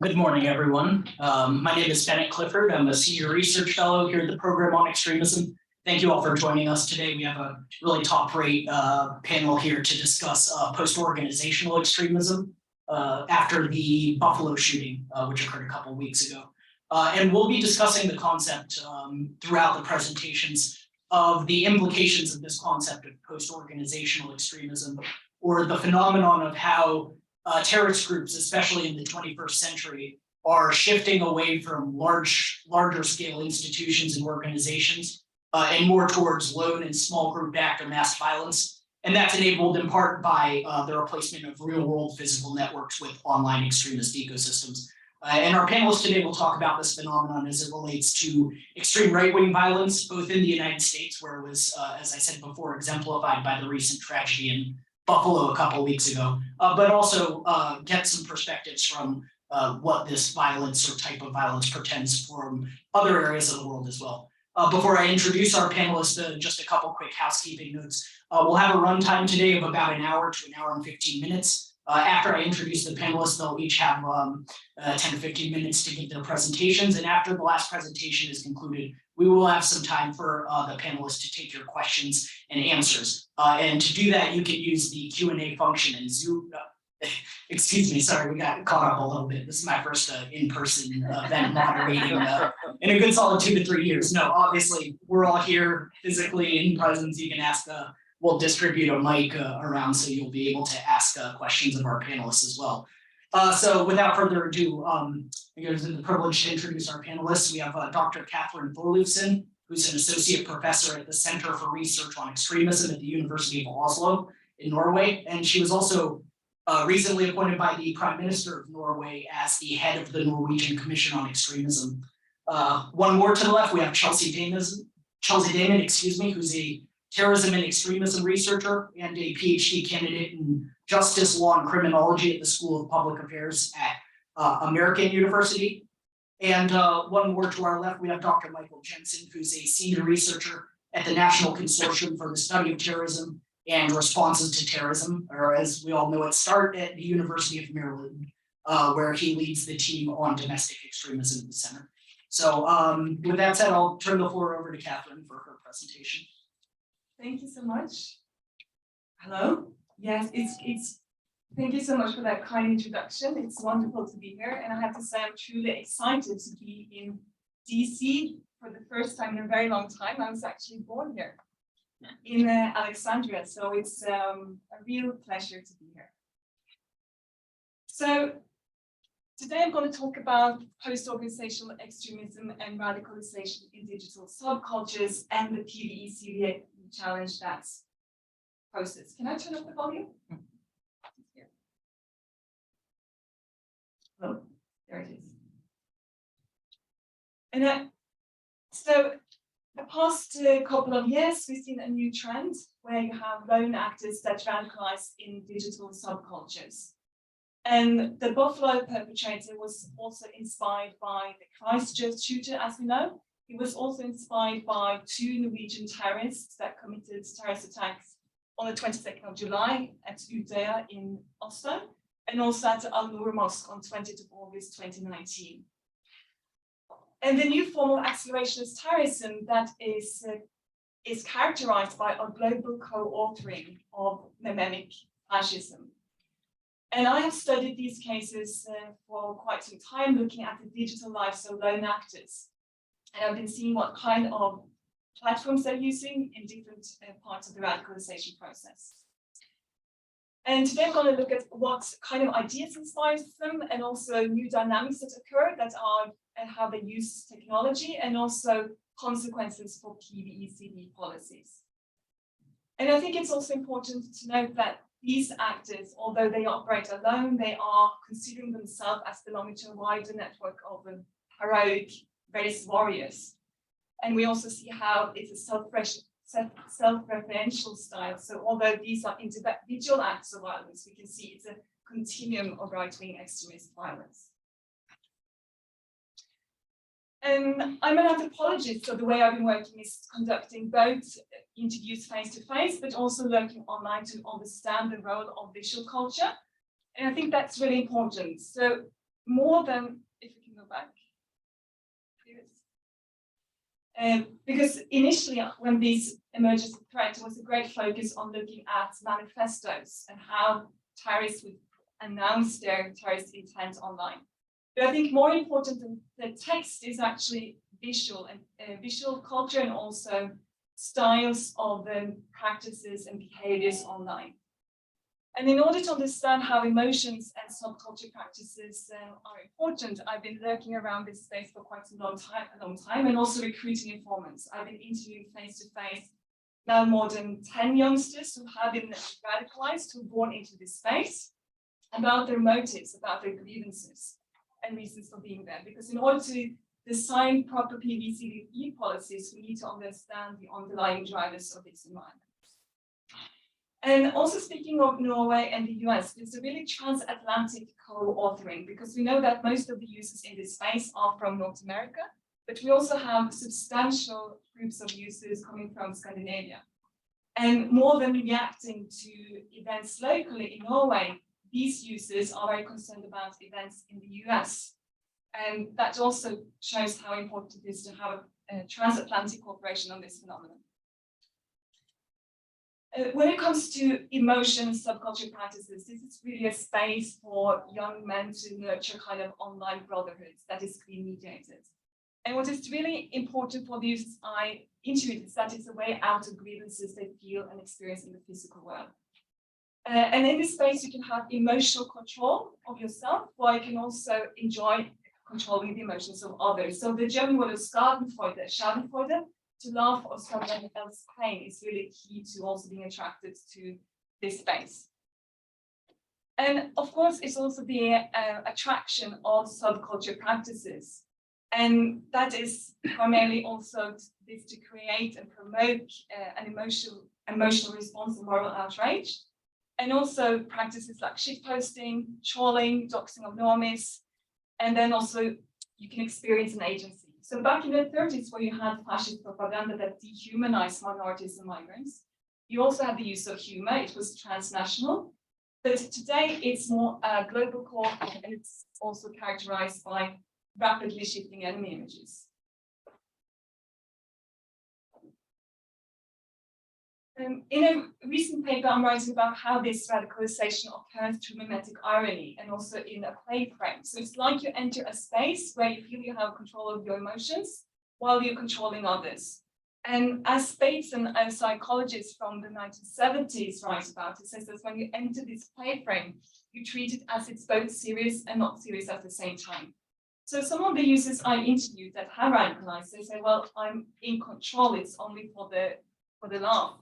Good morning, everyone. My name is Bennett Clifford. I'm a senior research fellow here at the program on extremism. Thank you all for joining us today. We have a really top-rate panel here to discuss post-organizational extremism after the Buffalo shooting, which occurred a couple of weeks ago. And we'll be discussing the concept throughout the presentations of the implications of this concept of post-organizational extremism, or the phenomenon of how terrorist groups, especially in the 21st century, are shifting away from larger scale institutions and organizations and more towards lone and small group act or mass violence. And that's enabled in part by the replacement of real world physical networks with online extremist ecosystems. And our panelists today will talk about this phenomenon as it relates to extreme right-wing violence, both in the United States, where it was, as I said before, exemplified by the recent tragedy in Buffalo a couple of weeks ago, but also get some perspectives from what this violence or type of violence portends from other areas of the world as well. Before I introduce our panelists, just a couple quick housekeeping notes. We'll have a runtime today of about an hour to an hour and 15 minutes. After I introduce the panelists, they'll each have 10 to 15 minutes to give their presentations. And after the last presentation is concluded, we will have some time for the panelists to take your questions and answers. And to do that, you can use the Q&A function in Zoom. Excuse me, sorry, we got caught up a little bit. This is my first in-person event moderating in a good solid 2 to 3 years. No, obviously, we're all here physically in presence. You can ask we'll distribute a mic around so you'll be able to ask questions of our panelists as well. So without further ado, it is the privilege to introduce our panelists. We have Dr. Catherine Burluson, who's an associate professor at the Center for Research on Extremism at the University of Oslo in Norway. And she was also recently appointed by the Prime Minister of Norway as the head of the Norwegian Commission on Extremism. One more to the left, we have Chelsea Damon, who's a terrorism and extremism researcher and a PhD candidate in justice, law, and criminology at the School of Public Affairs at American University. And one more to our left, we have Dr. Michael Jensen, who's a senior researcher at the National Consortium for the Study of Terrorism and Responses to Terrorism, or as we all know it, START at the University of Maryland, where he leads the team on domestic extremism at the center. So with that said, I'll turn the floor over to Catherine for her presentation. Thank you so much. Hello. Yes, it's. Thank you so much for that kind introduction. It's wonderful to be here, and I have to say I'm truly excited to be in DC for the first time in a very long time. I was actually born here in Alexandria, so it's a real pleasure to be here. So today I'm going to talk about post-organizational extremism and radicalization in digital subcultures and the PVE-CVA challenge that's process. Can I turn up the volume? Here. Oh, there it is. And so the past couple of years, we've seen a new trend where you have lone actors that radicalize in digital subcultures. And the Buffalo perpetrator was also inspired by the Christchurch shooter, as we know. He was also inspired by 2 Norwegian terrorists that committed terrorist attacks on the 22nd of July at Utøya in Oslo, and also at the Malheur Mosque on 20th of August 2019. And the new form of accelerationist terrorism that is characterized by a global co-authoring of mnemonic fascism. And I have studied these cases for quite some time, looking at the digital lives of lone actors. And I've been seeing what kind of platforms they're using in different parts of the radicalization process. And today I'm going to look at what kind of ideas inspires them, and also new dynamics that occur that are and how they use technology, and also consequences for PVE-CVA policies. And I think it's also important to note that these actors, although they operate alone, they are considering themselves as belonging to a wider network of heroic race warriors. And we also see how it's a self-referential style. So although these are individual acts of violence, we can see it's a continuum of right-wing extremist violence. And I'm an anthropologist, so the way I've been working is conducting both interviews face-to-face, but also looking online to understand the role of visual culture. And I think that's really important. So more than, if we can go back, because initially when this emerged as a threat, there was a great focus on looking at manifestos and how terrorists would announce their terrorist intent online. But I think more important than the text is actually visual and visual culture, and also styles of practices and behaviors online. And in order to understand how emotions and subculture practices are important, I've been lurking around this space for quite a long time, and also recruiting informants. I've been interviewing face-to-face now more than 10 youngsters who have been radicalized, who were born into this space, about their motives, about their grievances and reasons for being there. Because in order to design proper PVCVE policies, we need to understand the underlying drivers of this environment. And also, speaking of Norway and the US, it's a really transatlantic co-authoring, because we know that most of the users in this space are from North America, but we also have substantial groups of users coming from Scandinavia. And more than reacting to events locally in Norway, these users are very concerned about events in the US. And that also shows how important it is to have a transatlantic cooperation on this phenomenon. When it comes to emotions, subculture practices, this is really a space for young men to nurture kind of online brotherhoods that is screen mediated. And what is really important for the users I interviewed is that it's a way out of grievances they feel and experience in the physical world. And in this space, you can have emotional control of yourself, while you can also enjoy controlling the emotions of others. So the German word of Schadenfreude, to laugh or someone else's pain, is really key to also being attracted to this space. And of course, it's also the attraction of subculture practices. And that is primarily also this to create and promote an emotional response to moral outrage. And also practices like shitposting, trolling, doxing of normies, and then also you can experience an agency. So back in the 30s, where you had fascist propaganda that dehumanized minorities and migrants, you also had the use of humor. It was transnational. But today it's more global core, and it's also characterized by rapidly shifting enemy images. In a recent paper, I'm writing about how this radicalization occurs through mimetic irony and also in a play frame. So it's like you enter a space where you feel you have control of your emotions while you're controlling others. And as Bateson, a psychologist from the 1970s, writes about, it says that when you enter this play frame, you treat it as it's both serious and not serious at the same time. So some of the users I interviewed that have radicalized, they say, well, I'm in control, it's only for the laugh.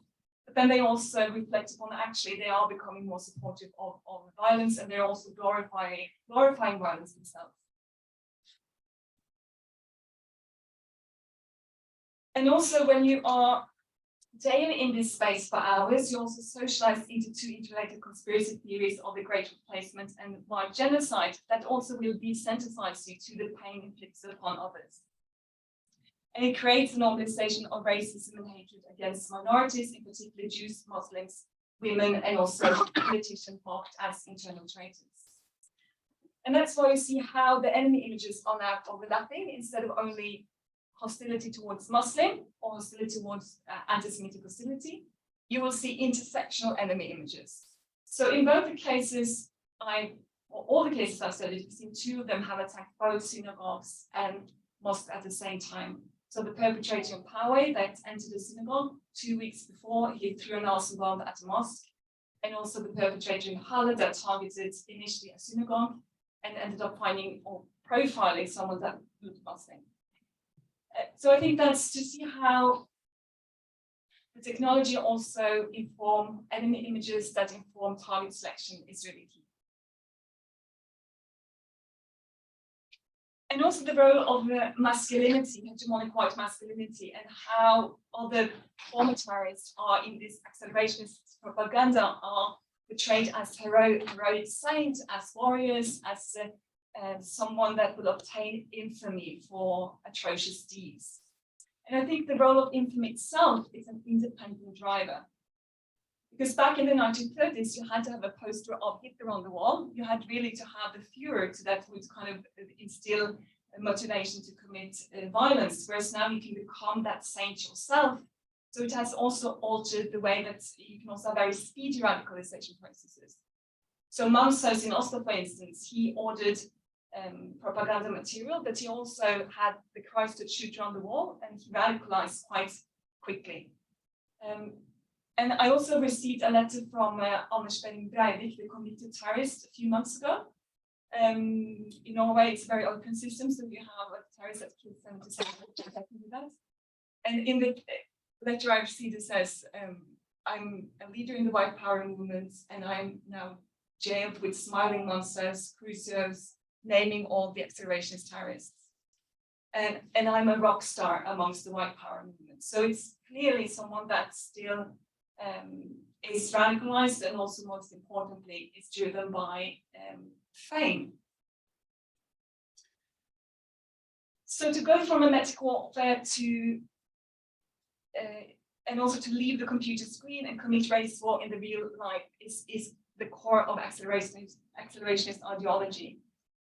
But then they also reflect upon actually they are becoming more supportive of violence, and they're also glorifying violence themselves. And also when you are daily in this space for hours, you also socialize into two interrelated conspiracy theories of the Great Replacement and white genocide that also will desensitize you to the pain inflicted upon others. And it creates a normalization of racism and hatred against minorities, in particular Jews, Muslims, women, and also politicians marked as internal traitors. And that's why you see how the enemy images are now overlapping. Instead of only hostility towards Muslim or hostility towards anti-Semitic hostility, you will see intersectional enemy images. So in both the cases, all the cases I've studied, you've seen two of them have attacked both synagogues and mosques at the same time. So the perpetrator in Poway that entered a synagogue 2 weeks before, he threw an arson bomb at a mosque, and also the perpetrator in Halle that targeted initially a synagogue and ended up finding or profiling someone that looked Muslim. So I think that's to see how the technology also inform enemy images that inform target selection is really key. And also the role of masculinity, hegemonic white masculinity, and how other former terrorists are in this accelerationist propaganda are portrayed as heroic saints, as warriors, as someone that will obtain infamy for atrocious deeds. And I think the role of infamy itself is an independent driver. Because back in the 1930s, you had to have a poster of Hitler on the wall. You had really to have the Führer that would kind of instill a motivation to commit violence, whereas now you can become that saint yourself. So it has also altered the way that you can also have very speedy radicalization processes. So Malheur in Oslo, for instance, he ordered propaganda material, but he also had the Christ shooter on the wall, and he radicalized quite quickly. And I also received a letter from Untitled Breivik, the convicted terrorist, a few months ago. In Norway, it's a very open system, so you have a terrorist that killed 77 people. And in the letter I received, it says, I'm a leader in the white power movement, and I'm now jailed with smiling monsters, crucials, naming all the accelerationist terrorists. And I'm a rock star amongst the white power movement. So it's clearly someone that still is radicalized, and also most importantly, is driven by fame. So to go from memetic warfare to and also to leave the computer screen and commit race war in the real life is the core of accelerationist ideology.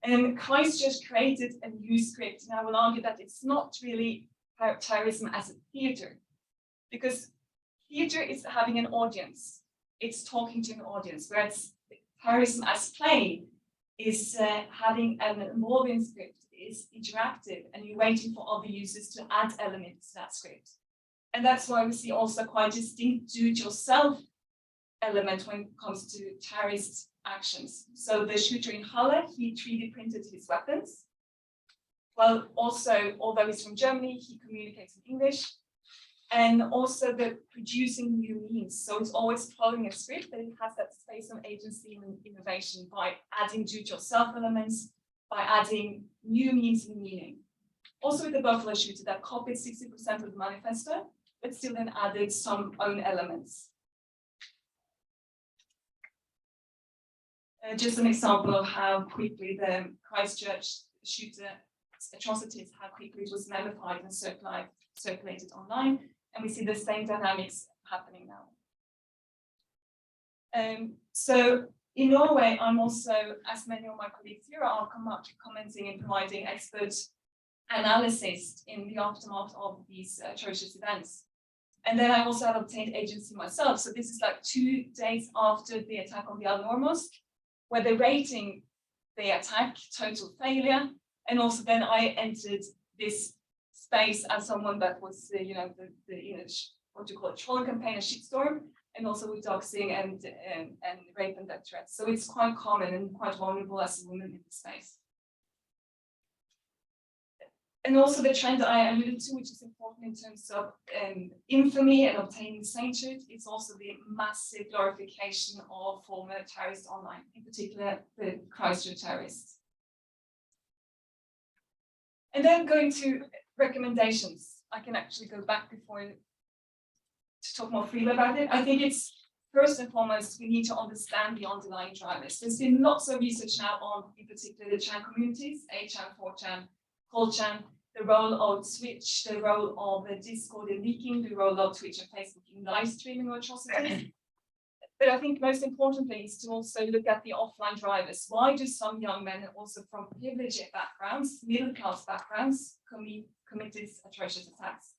And Christ just created a new script, and I will argue that it's not really terrorism as a theater, because theater is having an audience, it's talking to an audience, whereas terrorism as play is having an evolving script, is interactive, and you're waiting for other users to add elements to that script. And that's why we see also quite distinct do-it-yourself element when it comes to terrorist actions. So the shooter in Halle, he 3D printed his weapons. Well, also, although he's from Germany, he communicates in English. And also the producing new means. So it's always following a script, but it has that space of agency and innovation by adding do-it-yourself elements, by adding new means and meaning. Also with the Buffalo shooter that copied 60% of the manifesto, but still then added some own elements. Just an example of how quickly the Christchurch shooter atrocities, how quickly it was memified and circulated online. And we see the same dynamics happening now. So in Norway, I'm also, as many of my colleagues here are, commenting and providing expert analysis in the aftermath of these atrocious events. And then I also have obtained agency myself. So this is like 2 days after the attack on the Al-Noor Mosque, where they're rating the attack total failure. And also then I entered this space as someone that was, what do you call it, trolling campaign, a shitstorm, and also with doxing and rape and death threats. So it's quite common and quite vulnerable as a woman in this space. And also the trend I alluded to, which is important in terms of infamy and obtaining sainthood, it's also the massive glorification of former terrorists online, in particular the Christchurch terrorists. And then going to recommendations, I can actually go back before to talk more freely about it. I think it's first and foremost, we need to understand the underlying drivers. There's been lots of research now on, in particular, the Chan communities, 8chan, 4chan, Chan, the role of Twitch, the role of Discord in leaking, the role of Twitch and Facebook in live streaming of atrocities. But I think most importantly is to also look at the offline drivers. Why do some young men, also from privileged backgrounds, middle-class backgrounds, commit these atrocious attacks?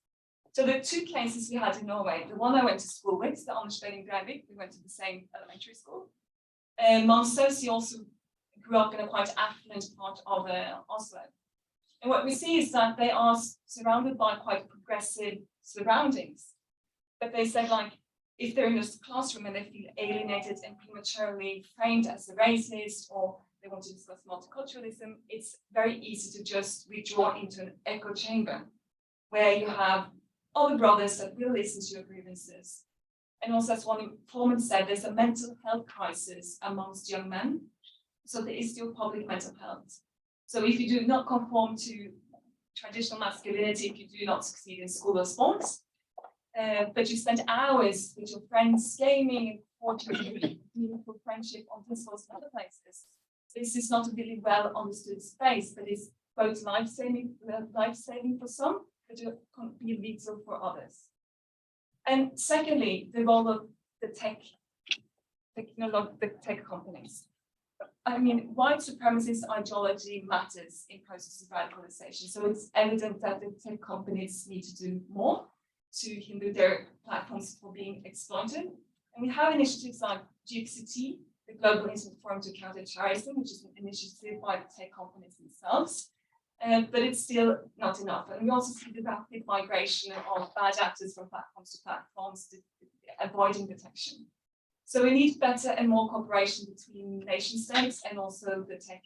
So the 2 cases we had in Norway, the one I went to school with, the Untitled Breivik, we went to the same elementary school. And Malheur also grew up in a quite affluent part of Oslo. And what we see is that they are surrounded by quite progressive surroundings. But they said, like, if they're in a classroom and they feel alienated and prematurely framed as a racist, or they want to discuss multiculturalism, it's very easy to just withdraw into an echo chamber where you have other brothers that will listen to your grievances. And also, as one informant said, there's a mental health crisis amongst young men. So there is still public mental health. So if you do not conform to traditional masculinity, if you do not succeed in school or sports, but you spend hours with your friends gaming and forging meaningful friendship on Discord and other places, this is not a really well understood space, but it's both life-saving for some, but it can be lethal for others. And secondly, the role of the tech companies. I mean, white supremacist ideology matters in processes of radicalization. So it's evident that the tech companies need to do more to hinder their platforms from being exploited. And we have initiatives like GXCT, the Global Internet Forum to Counter Terrorism, which is an initiative by the tech companies themselves. But it's still not enough. And we also see the rapid migration of bad actors from platforms to platforms, avoiding detection. So we need better and more cooperation between nation states and also the tech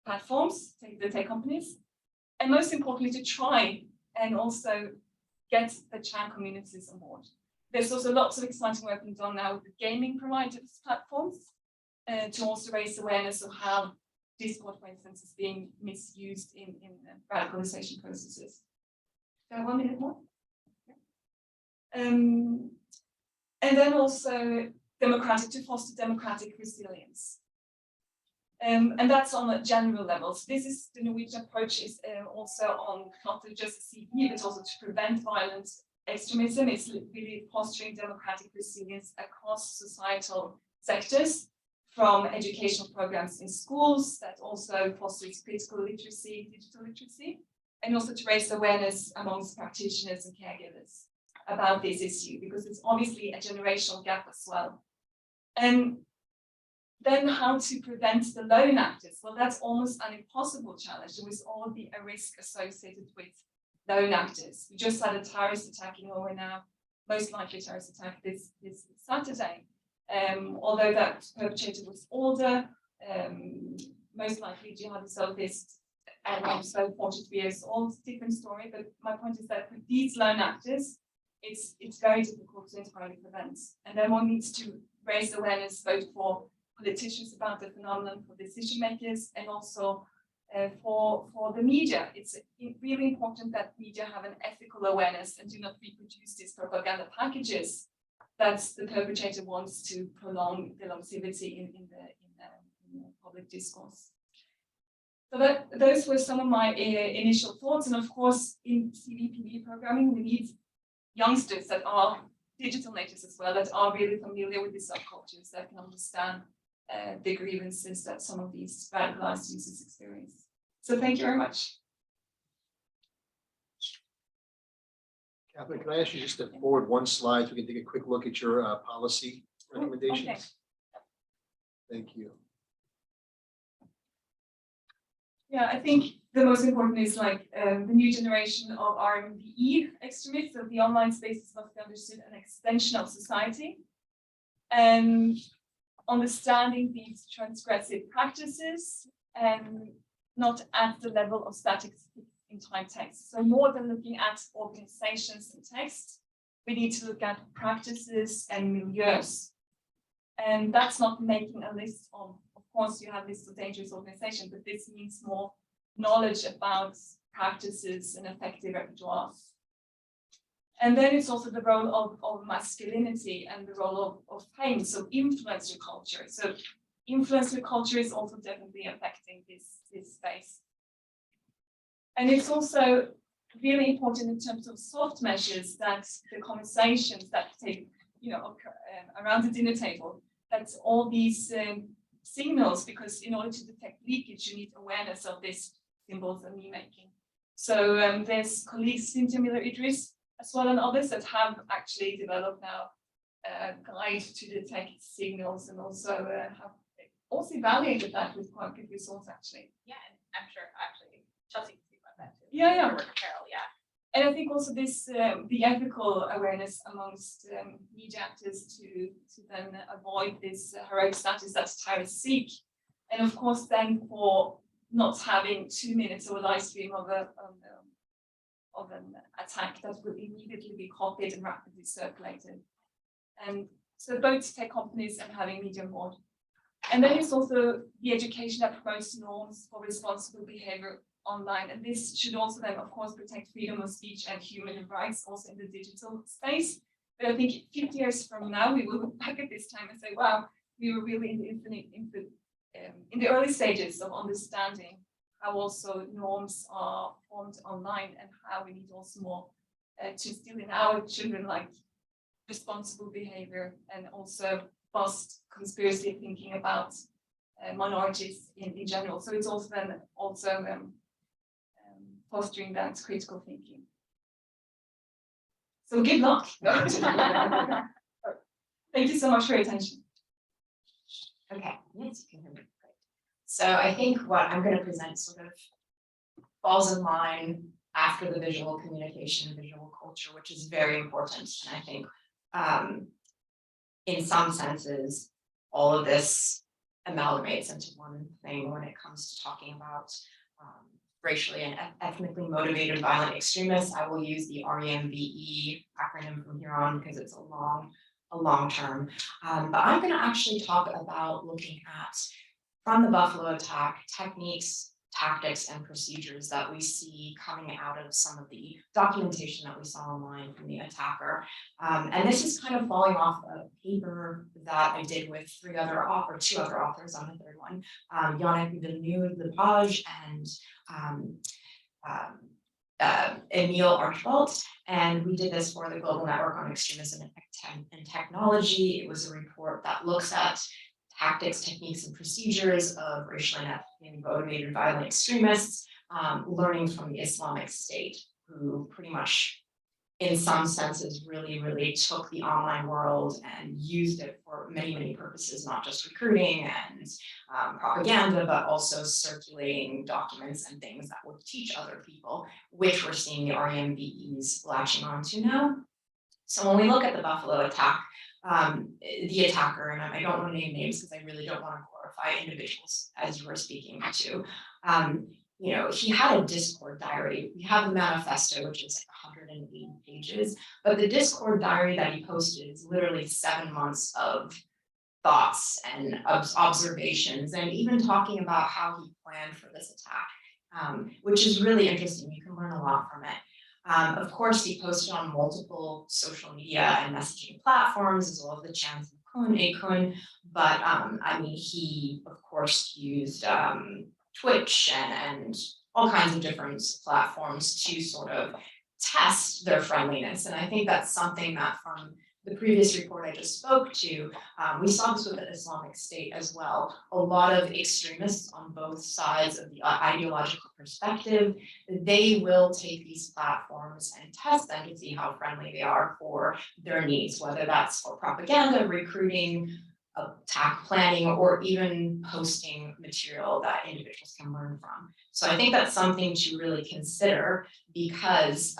platforms, the tech companies. And most importantly, to try and also get the Chan communities on board. There's also lots of exciting work being done now with the gaming providers platforms to also raise awareness of how Discord, for instance, is being misused in radicalization processes. Do I have 1 minute more? And then also to foster democratic resilience. And that's on a general level. So this is the Norwegian approach is also on not just CB, but also to prevent violent extremism. It's really fostering democratic resilience across societal sectors, from educational programs in schools that also fosters critical literacy, digital literacy, and also to raise awareness amongst practitioners and caregivers about this issue, because it's obviously a generational gap as well. And then how to prevent the lone actors? Well, that's almost an impossible challenge. There was all the risk associated with lone actors. We just had a terrorist attack in Norway now, most likely terrorist attack this Saturday. Although that perpetrator was older, most likely jihadi Salafist, and also 43 years old, different story. But my point is that with these lone actors, it's very difficult to entirely prevent. And then one needs to raise awareness both for politicians about the phenomenon, for decision makers, and also for the media. It's really important that media have an ethical awareness and do not reproduce these propaganda packages that the perpetrator wants to prolong the longevity in the public discourse. So those were some of my initial thoughts. And of course, in CVPV programming, we need youngsters that are digital natives as well, that are really familiar with the subcultures, that can understand the grievances that some of these radicalized users experience. So thank you very much. Catherine, can I ask you just to forward one slide so we can take a quick look at your policy recommendations? Okay. Thank you. Yeah, I think the most important is like the new generation of RMDE extremists. So the online spaces must be understood an extension of society, and understanding these transgressive practices and not at the level of static in time text. So more than looking at organizations and text, we need to look at practices and milieus. And that's not making a list of course, you have lists of dangerous organizations, but this means more knowledge about practices and effective repertoires. And then it's also the role of masculinity and the role of fame, so influencer culture. So influencer culture is also definitely affecting this space. And it's also really important in terms of soft measures that the conversations that take, around the dinner table, that's all these signals, because in order to detect leakage, you need awareness of these symbols and meme-making. So there's colleagues, Cynthia Miller-Idris, as well, and others that have actually developed now a guide to detect signals, and also have also evaluated that with quite good results, actually. Yeah, and I'm sure actually Chelsea can speak about that too. Yeah. Her work with Carol, yeah. And I think also this, the ethical awareness amongst media actors to then avoid this heroic status that terrorists seek. And of course, then for not having 2 minutes or a live stream of an attack that will immediately be copied and rapidly circulated. And so both tech companies and having media on board. And then it's also the education that promotes norms for responsible behavior online, and this should also then, of course, protect freedom of speech and human rights also in the digital space. But I think 50 years from now, we will look back at this time and say, wow, we were really in the early stages of understanding how also norms are formed online, and how we need also more to instill in our children, like responsible behavior and also past conspiracy thinking about minorities in general. So it's also then fostering that critical thinking. So good luck. Thank you so much for your attention. Okay, yes, you can hear me. Great. So I think what I'm going to present sort of falls in line after the visual communication, visual culture, which is very important. And I think in some senses, all of this amalgamates into one thing when it comes to talking about racially and ethnically motivated violent extremists. I will use the REMVE acronym from here on because it's a long term. But I'm going to actually talk about looking at, from the Buffalo attack, techniques, tactics, and procedures that we see coming out of some of the documentation that we saw online from the attacker. And this is kind of falling off a paper that I did with two other authors on the third one, Yannick Villeneuve-Lepage and Emile Archibald, and we did this for the Global Network on Extremism and Technology. It was a report that looks at tactics, techniques, and procedures of racially and ethnically motivated violent extremists, learning from the Islamic State, who pretty much, in some senses, really took the online world and used it for many purposes, not just recruiting and propaganda, but also circulating documents and things that would teach other people, which we're seeing the REMVEs latching onto now. So when we look at the Buffalo attack, the attacker, and I don't want to name names because I really don't want to glorify individuals as you were speaking to. You know, he had a Discord diary. We have the manifesto, which is like 180 pages, but the Discord diary that he posted is literally 7 months of thoughts and observations, and even talking about how he planned for this attack, which is really interesting. You can learn a lot from it. Of course, he posted on multiple social media and messaging platforms, as well as the channels of Akun, but I mean, he of course used Twitch and all kinds of different platforms to sort of test their friendliness. And I think that's something that from the previous report I just spoke to, we saw this with the Islamic State as well. A lot of extremists on both sides of the ideological perspective, they will take these platforms and test them to see how friendly they are for their needs, whether that's for propaganda, recruiting, attack planning, or even posting material that individuals can learn from. So I think that's something to really consider because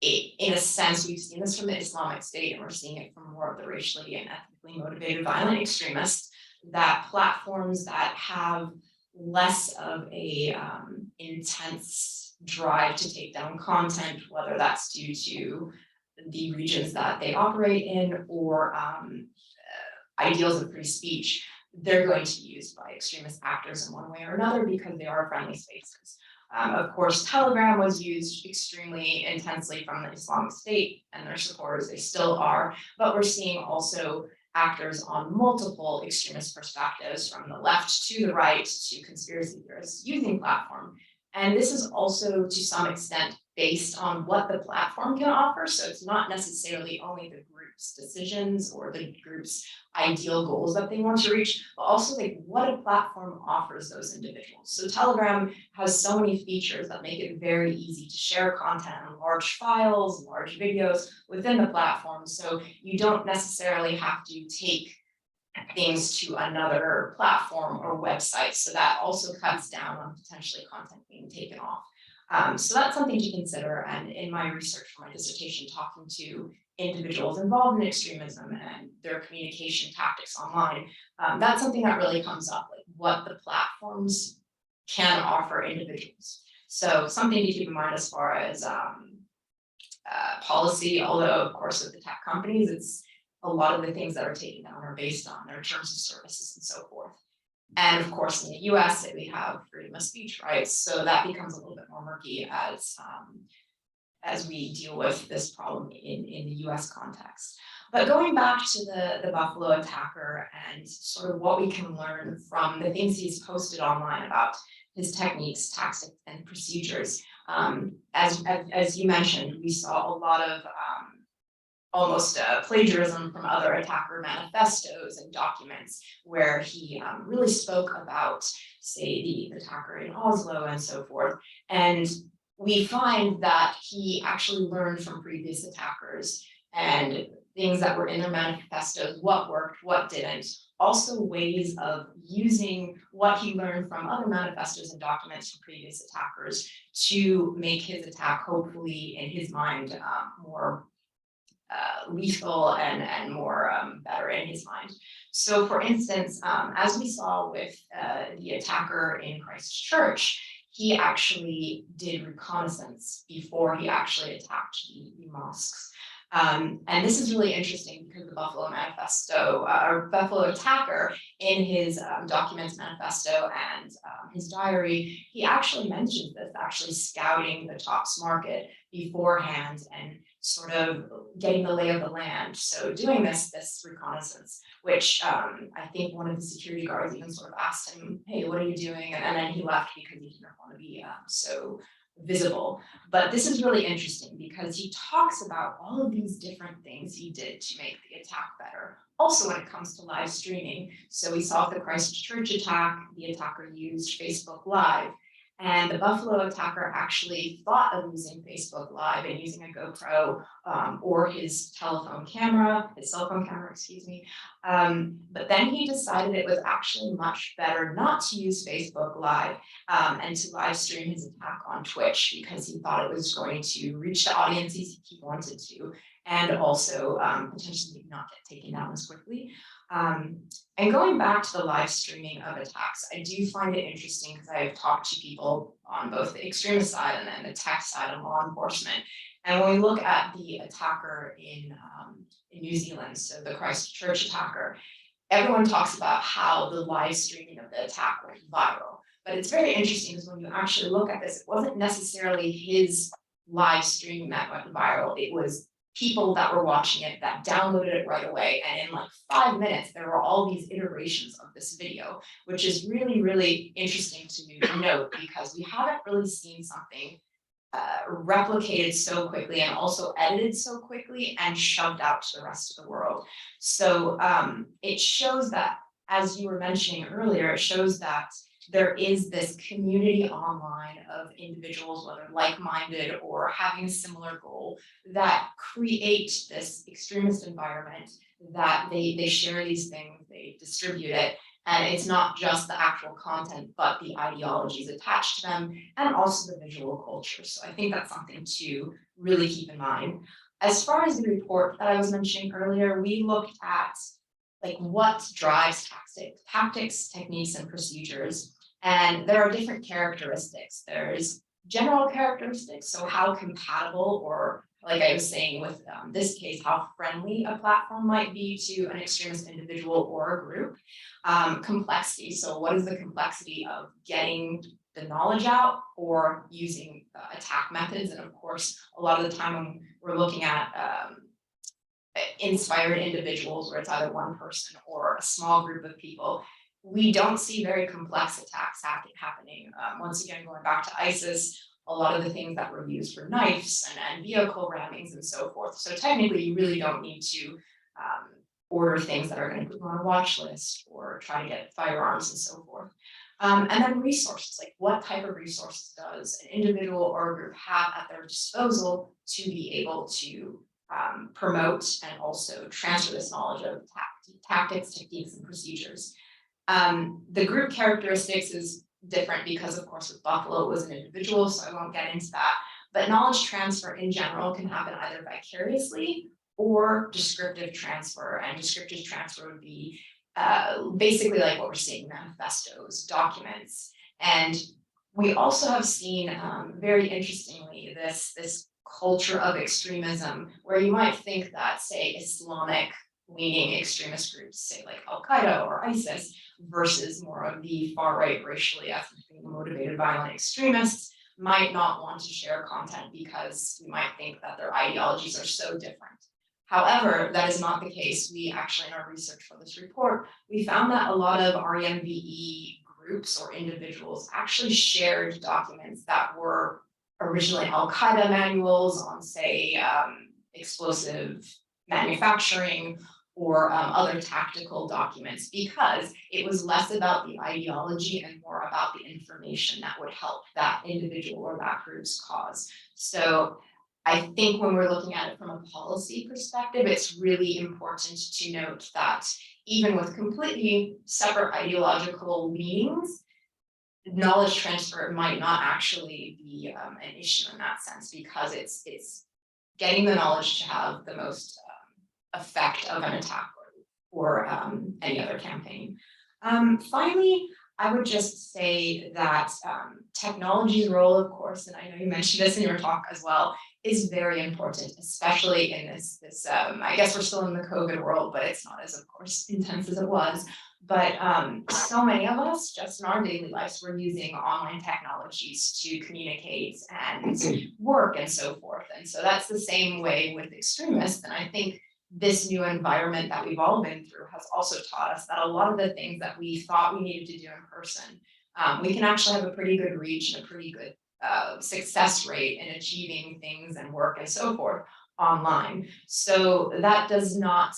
in a sense, we've seen this from the Islamic State, and we're seeing it from more of the racially and ethnically motivated violent extremists, that platforms that have less of a intense drive to take down content, whether that's due to the regions that they operate in or ideals of free speech, they're going to be used by extremist actors in one way or another because they are friendly spaces. Of course, Telegram was used extremely intensely from the Islamic State and their supporters, they still are, but we're seeing also actors on multiple extremist perspectives from the left to the right to conspiracy theorists using platform. And this is also to some extent based on what the platform can offer. So it's not necessarily only the group's decisions or the group's ideal goals that they want to reach, but also like what a platform offers those individuals. So Telegram has so many features that make it very easy to share content in large files, large videos within the platform. So you don't necessarily have to take things to another platform or website. So that also cuts down on potentially content being taken off. So that's something to consider. And in my research for my dissertation, talking to individuals involved in extremism and their communication tactics online, that's something that really comes up, like what the platforms can offer individuals. So something to keep in mind as far as policy, although of course with the tech companies, it's a lot of the things that are taken down are based on their terms of services and so forth. And of course, in the US, we have freedom of speech rights. So that becomes a little bit more murky as we deal with this problem in the US context. But going back to the Buffalo attacker and sort of what we can learn from the things he's posted online about his techniques, tactics, and procedures. As you mentioned, we saw a lot of almost plagiarism from other attacker manifestos and documents where he really spoke about, say, the attacker in Oslo and so forth. And we find that he actually learned from previous attackers and things that were in their manifestos, what worked, what didn't, also ways of using what he learned from other manifestos and documents from previous attackers to make his attack, hopefully in his mind, more lethal and more better in his mind. So for instance, as we saw with the attacker in Christchurch, he actually did reconnaissance before he actually attacked the mosques. And this is really interesting because the Buffalo Manifesto, or Buffalo attacker, in his documents manifesto and his diary, he actually mentions this, actually scouting the Tops market beforehand and sort of getting the lay of the land. So doing this reconnaissance, which I think one of the security guards even sort of asked him, hey, what are you doing? And then he left because he didn't want to be so visible. But this is really interesting because he talks about all of these different things he did to make the attack better. Also when it comes to live streaming. So we saw the Christchurch attack, the attacker used Facebook Live. And the Buffalo attacker actually thought of using Facebook Live and using a GoPro or his cell phone camera, excuse me. But then he decided it was actually much better not to use Facebook Live and to live stream his attack on Twitch because he thought it was going to reach the audiences he wanted to, and also potentially not get taken down as quickly. And going back to the live streaming of attacks, I do find it interesting because I've talked to people on both the extremist side and then the tech side of law enforcement. And when we look at the attacker in New Zealand, so the Christchurch attacker, everyone talks about how the live streaming of the attack went viral. But it's very interesting because when you actually look at this, it wasn't necessarily his live stream that went viral. It was people that were watching it that downloaded it right away. And in like 5 minutes, there were all these iterations of this video, which is really, really interesting to note because we haven't really seen something replicated so quickly and also edited so quickly and shoved out to the rest of the world. So it shows that, as you were mentioning earlier, it shows that there is this community online of individuals, whether like-minded or having a similar goal, that create this extremist environment, that they share these things, they distribute it, and it's not just the actual content, but the ideologies attached to them, and also the visual culture. So I think that's something to really keep in mind. As far as the report that I was mentioning earlier, we looked at like what drives tactics, techniques, and procedures. And there are different characteristics. There's general characteristics, so how compatible, or like I was saying with this case, how friendly a platform might be to an extremist individual or a group. Complexity, so what is the complexity of getting the knowledge out or using attack methods? And of course, a lot of the time when we're looking at inspired individuals where it's either one person or a small group of people, we don't see very complex attacks happening. Once again, going back to ISIS, a lot of the things that were used for knives and vehicle rammings and so forth. So technically, you really don't need to order things that are going to put you on a watch list or try to get firearms and so forth. And then resources, like what type of resources does an individual or a group have at their disposal to be able to promote and also transfer this knowledge of tactics, techniques, and procedures. The group characteristics is different because, of course, with Buffalo, it was an individual, so I won't get into that. But knowledge transfer in general can happen either vicariously or descriptive transfer. And descriptive transfer would be basically like what we're seeing, manifestos, documents. And we also have seen, very interestingly, this culture of extremism, where you might think that, say, Islamic leaning extremist groups, say like Al-Qaeda or ISIS, versus more of the far-right, racially, ethnically motivated violent extremists, might not want to share content because we might think that their ideologies are so different. However, that is not the case. We actually, in our research for this report, we found that a lot of REMVE groups or individuals actually shared documents that were originally Al-Qaeda manuals on, say, explosive manufacturing or other tactical documents, because it was less about the ideology and more about the information that would help that individual or that group's cause. So I think when we're looking at it from a policy perspective, it's really important to note that even with completely separate ideological leanings, knowledge transfer might not actually be an issue in that sense, because it's getting the knowledge to have the most effect of an attack or any other campaign. Finally, I would just say that technology's role, of course, and I know you mentioned this in your talk as well, is very important, especially in this I guess we're still in the COVID world, but it's not as, of course, intense as it was. But so many of us, just in our daily lives, we're using online technologies to communicate and work and so forth. And so that's the same way with extremists. And I think this new environment that we've all been through has also taught us that a lot of the things that we thought we needed to do in person, we can actually have a pretty good reach and a pretty good success rate in achieving things and work and so forth online. So that does not,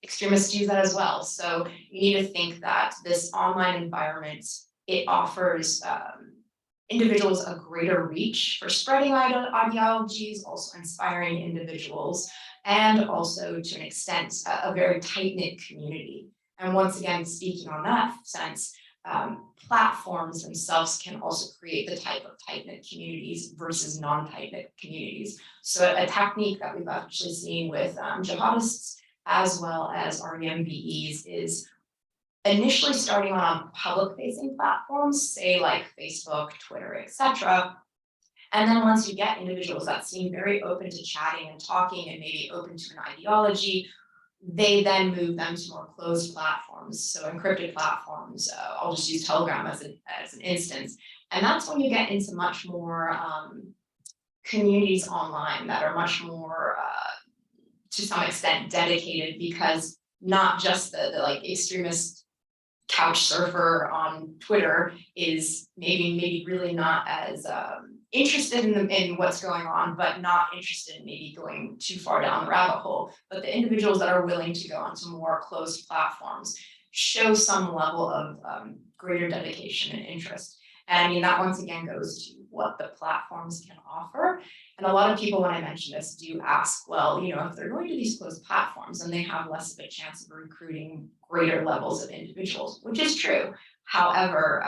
extremists use that as well. So you need to think that this online environment, it offers individuals a greater reach for spreading ideologies, also inspiring individuals, and also to an extent, a very tight-knit community. And once again, speaking on that sense, platforms themselves can also create the type of tight-knit communities versus non-tight-knit communities. So a technique that we've actually seen with jihadists as well as REMBEs is initially starting on public-facing platforms, say like Facebook, Twitter, etc. And then once you get individuals that seem very open to chatting and talking and maybe open to an ideology, they then move them to more closed platforms, so encrypted platforms. I'll just use Telegram as an instance. And that's when you get into much more communities online that are much more, to some extent, dedicated, because not just the like extremist couch surfer on Twitter is maybe really not as interested in what's going on, but not interested in maybe going too far down the rabbit hole. But the individuals that are willing to go onto more closed platforms show some level of greater dedication and interest. And I mean, that once again goes to what the platforms can offer. And a lot of people, when I mention this, do ask, well, you know, if they're going to these closed platforms, then they have less of a chance of recruiting greater levels of individuals, which is true. However,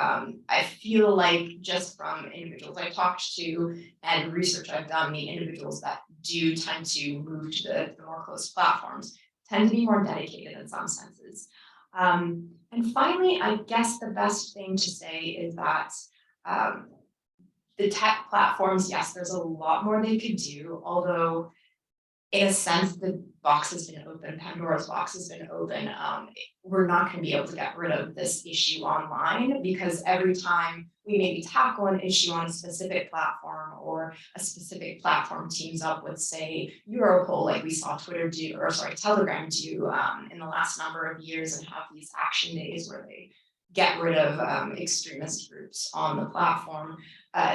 I feel like just from individuals I talked to and research I've done, the individuals that do tend to move to the more closed platforms tend to be more dedicated in some senses. And finally, I guess the best thing to say is that the tech platforms, yes, there's a lot more they could do, although in a sense, the box has been open, Pandora's box has been open. We're not going to be able to get rid of this issue online, because every time we maybe tackle an issue on a specific platform, or a specific platform teams up with, say, Europol, like we saw Twitter do, or sorry, Telegram do in the last number of years, and have these action days where they get rid of extremist groups on the platform.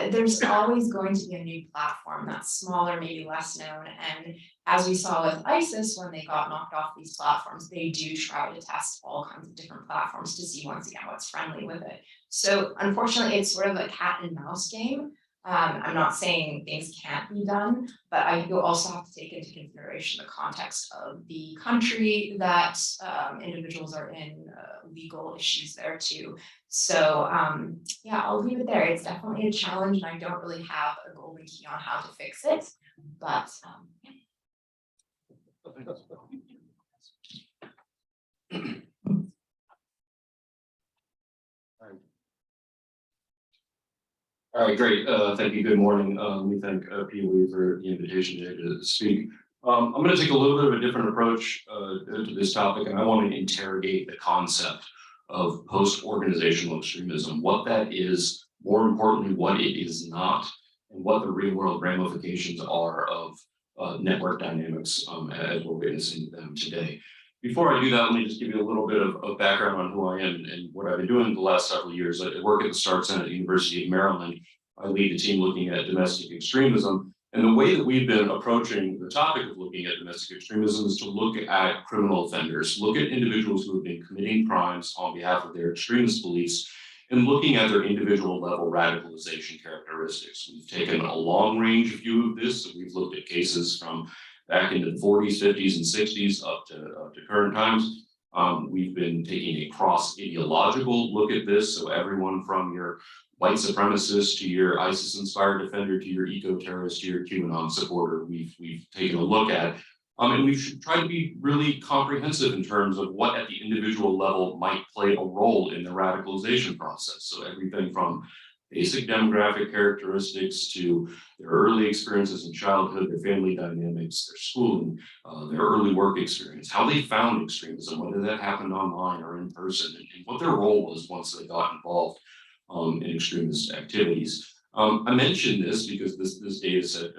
There's always going to be a new platform that's smaller, maybe less known. And as we saw with ISIS, when they got knocked off these platforms, they do try to test all kinds of different platforms to see, once again, what's friendly with it. So unfortunately, it's sort of a cat and mouse game. I'm not saying things can't be done, but you also have to take into consideration the context of the country that individuals are in, legal issues there too. So yeah, I'll leave it there. It's definitely a challenge, and I don't really have a golden key on how to fix it, but yeah. All right, great. Thank you. Good morning. Let me thank Pee Wee for the invitation today to speak. I'm going to take a little bit of a different approach to this topic, and I want to interrogate the concept of post-organizational extremism, what that is, more importantly, what it is not, and what the real-world ramifications are of network dynamics as we're witnessing them today. Before I do that, let me just give you a little bit of background on who I am and what I've been doing the last several years. I work at the Start Center at the University of Maryland. I lead a team looking at domestic extremism, And the way that we've been approaching the topic of looking at domestic extremism is to look at criminal offenders, look at individuals who have been committing crimes on behalf of their extremist beliefs, and looking at their individual level radicalization characteristics. We've taken a long range view of this. So we've looked at cases from back into the 40s, 50s, and 60s up to current times. We've been taking a cross-ideological look at this. So everyone from your white supremacist to your ISIS-inspired defender to your eco-terrorist to your QAnon supporter, we've taken a look at. And we've tried to be really comprehensive in terms of what at the individual level might play a role in the radicalization process. So everything from basic demographic characteristics to their early experiences in childhood, their family dynamics, their schooling, their early work experience, how they found extremism, whether that happened online or in person, and what their role was once they got involved in extremist activities. I mentioned this because this data set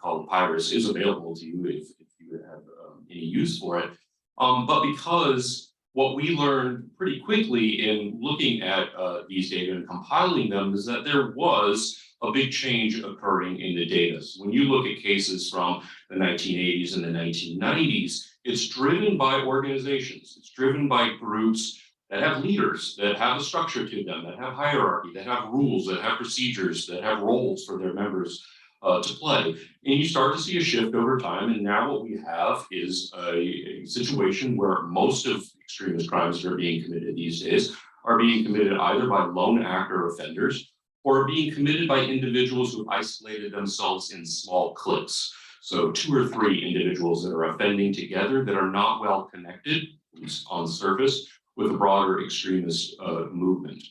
called Pyrus is available to you if you have any use for it. But because what we learned pretty quickly in looking at these data and compiling them is that there was a big change occurring in the data. So when you look at cases from the 1980s and the 1990s, it's driven by organizations. It's driven by groups that have leaders, that have a structure to them, that have hierarchy, that have rules, that have procedures, that have roles for their members to play. And you start to see a shift over time. And now what we have is a situation where most of extremist crimes that are being committed these days are being committed either by lone actor offenders or being committed by individuals who isolated themselves in small cliques. So 2 or 3 individuals that are offending together that are not well connected, at least on the surface, with a broader extremist movement.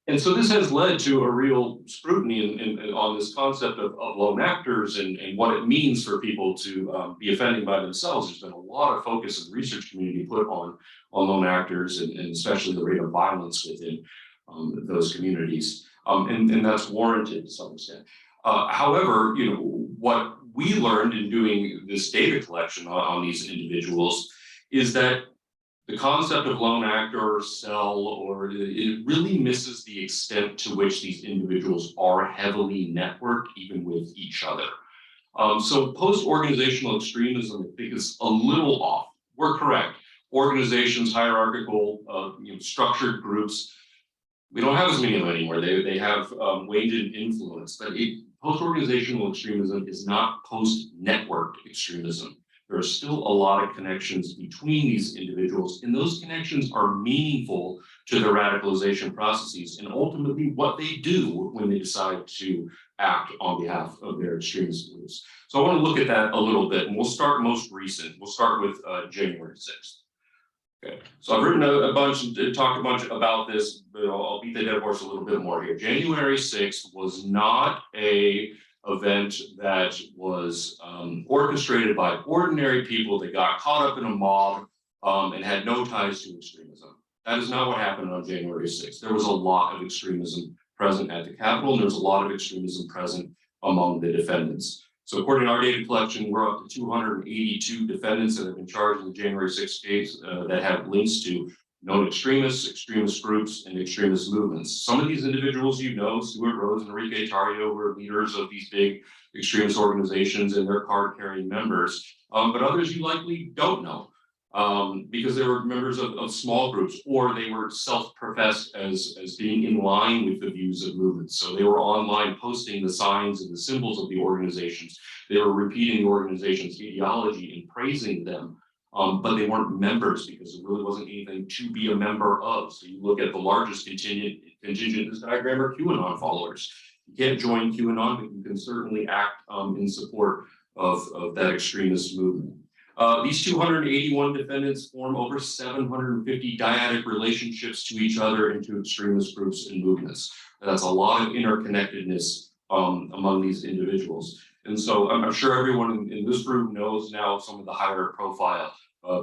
And so this has led to a real scrutiny on this concept of lone actors and what it means for people to be offending by themselves. There's been a lot of focus in the research community put on lone actors and especially the rate of violence within those communities. And that's warranted to some extent. However, what we learned in doing this data collection on these individuals is that the concept of lone actor or cell, or it really misses the extent to which these individuals are heavily networked, even with each other. So post-organizational extremism, I think, is a little off. We're correct. Organizations, hierarchical, structured groups, we don't have as many of them anymore. They have waned in influence, but post-organizational extremism is not post-networked extremism. There are still a lot of connections between these individuals, and those connections are meaningful to the radicalization processes and ultimately what they do when they decide to act on behalf of their extremist beliefs. So I want to look at that a little bit, and we'll start most recent. We'll start with January 6th. Okay, so I've written a bunch, talked a bunch about this, but I'll beat the dead horse a little bit more here. January 6th was not a event that was orchestrated by ordinary people that got caught up in a mob and had no ties to extremism. That is not what happened on January 6th. There was a lot of extremism present at the Capitol, and there was a lot of extremism present among the defendants. So according to our data collection, we're up to 282 defendants that have been charged in the January 6th case that have links to known extremists, extremist groups, and extremist movements. Some of these individuals Stuart Rhodes and Enrique Tarrio, were leaders of these big extremist organizations and their card-carrying members, but others you likely don't know because they were members of small groups, or they were self-professed as being in line with the views of movements. So they were online posting the signs and the symbols of the organizations. They were repeating the organization's ideology and praising them. But they weren't members because there really wasn't anything to be a member of. So you look at the largest contingent in this diagram are QAnon followers. You can't join QAnon, but you can certainly act in support of that extremist movement. These 281 defendants form over 750 dyadic relationships to each other and to extremist groups and movements. That's a lot of interconnectedness among these individuals. And so I'm sure everyone in this group knows now some of the higher profile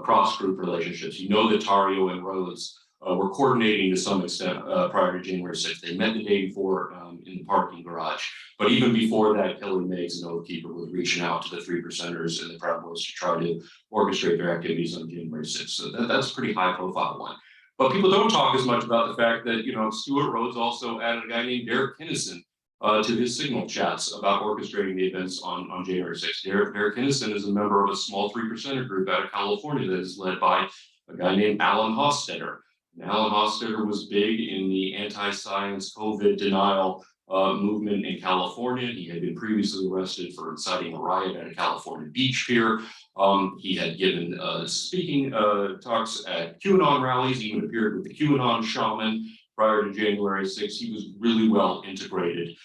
cross-group relationships. You know that Tarrio and Rhodes were coordinating to some extent prior to January 6th. They met the day before in the parking garage. But even before that, Kelly Meggs and Keebler was reaching out to the 3%ers and the Proud Boys to try to orchestrate their activities on January 6th. So that's a pretty high profile one. But people don't talk as much about the fact that, Stuart Rhodes also added a guy named Derek Kinnison to his signal chats about orchestrating the events on January 6th. Derek Innocent is a member of a small 3%er group out of California that is led by a guy named Alan Hostetter. And Alan Hostetter was big in the anti-science COVID denial movement in California. He had been previously arrested for inciting a riot at a California beach pier. He had given speaking talks at QAnon rallies, even appeared with the QAnon shaman prior to January 6th. He was really well integrated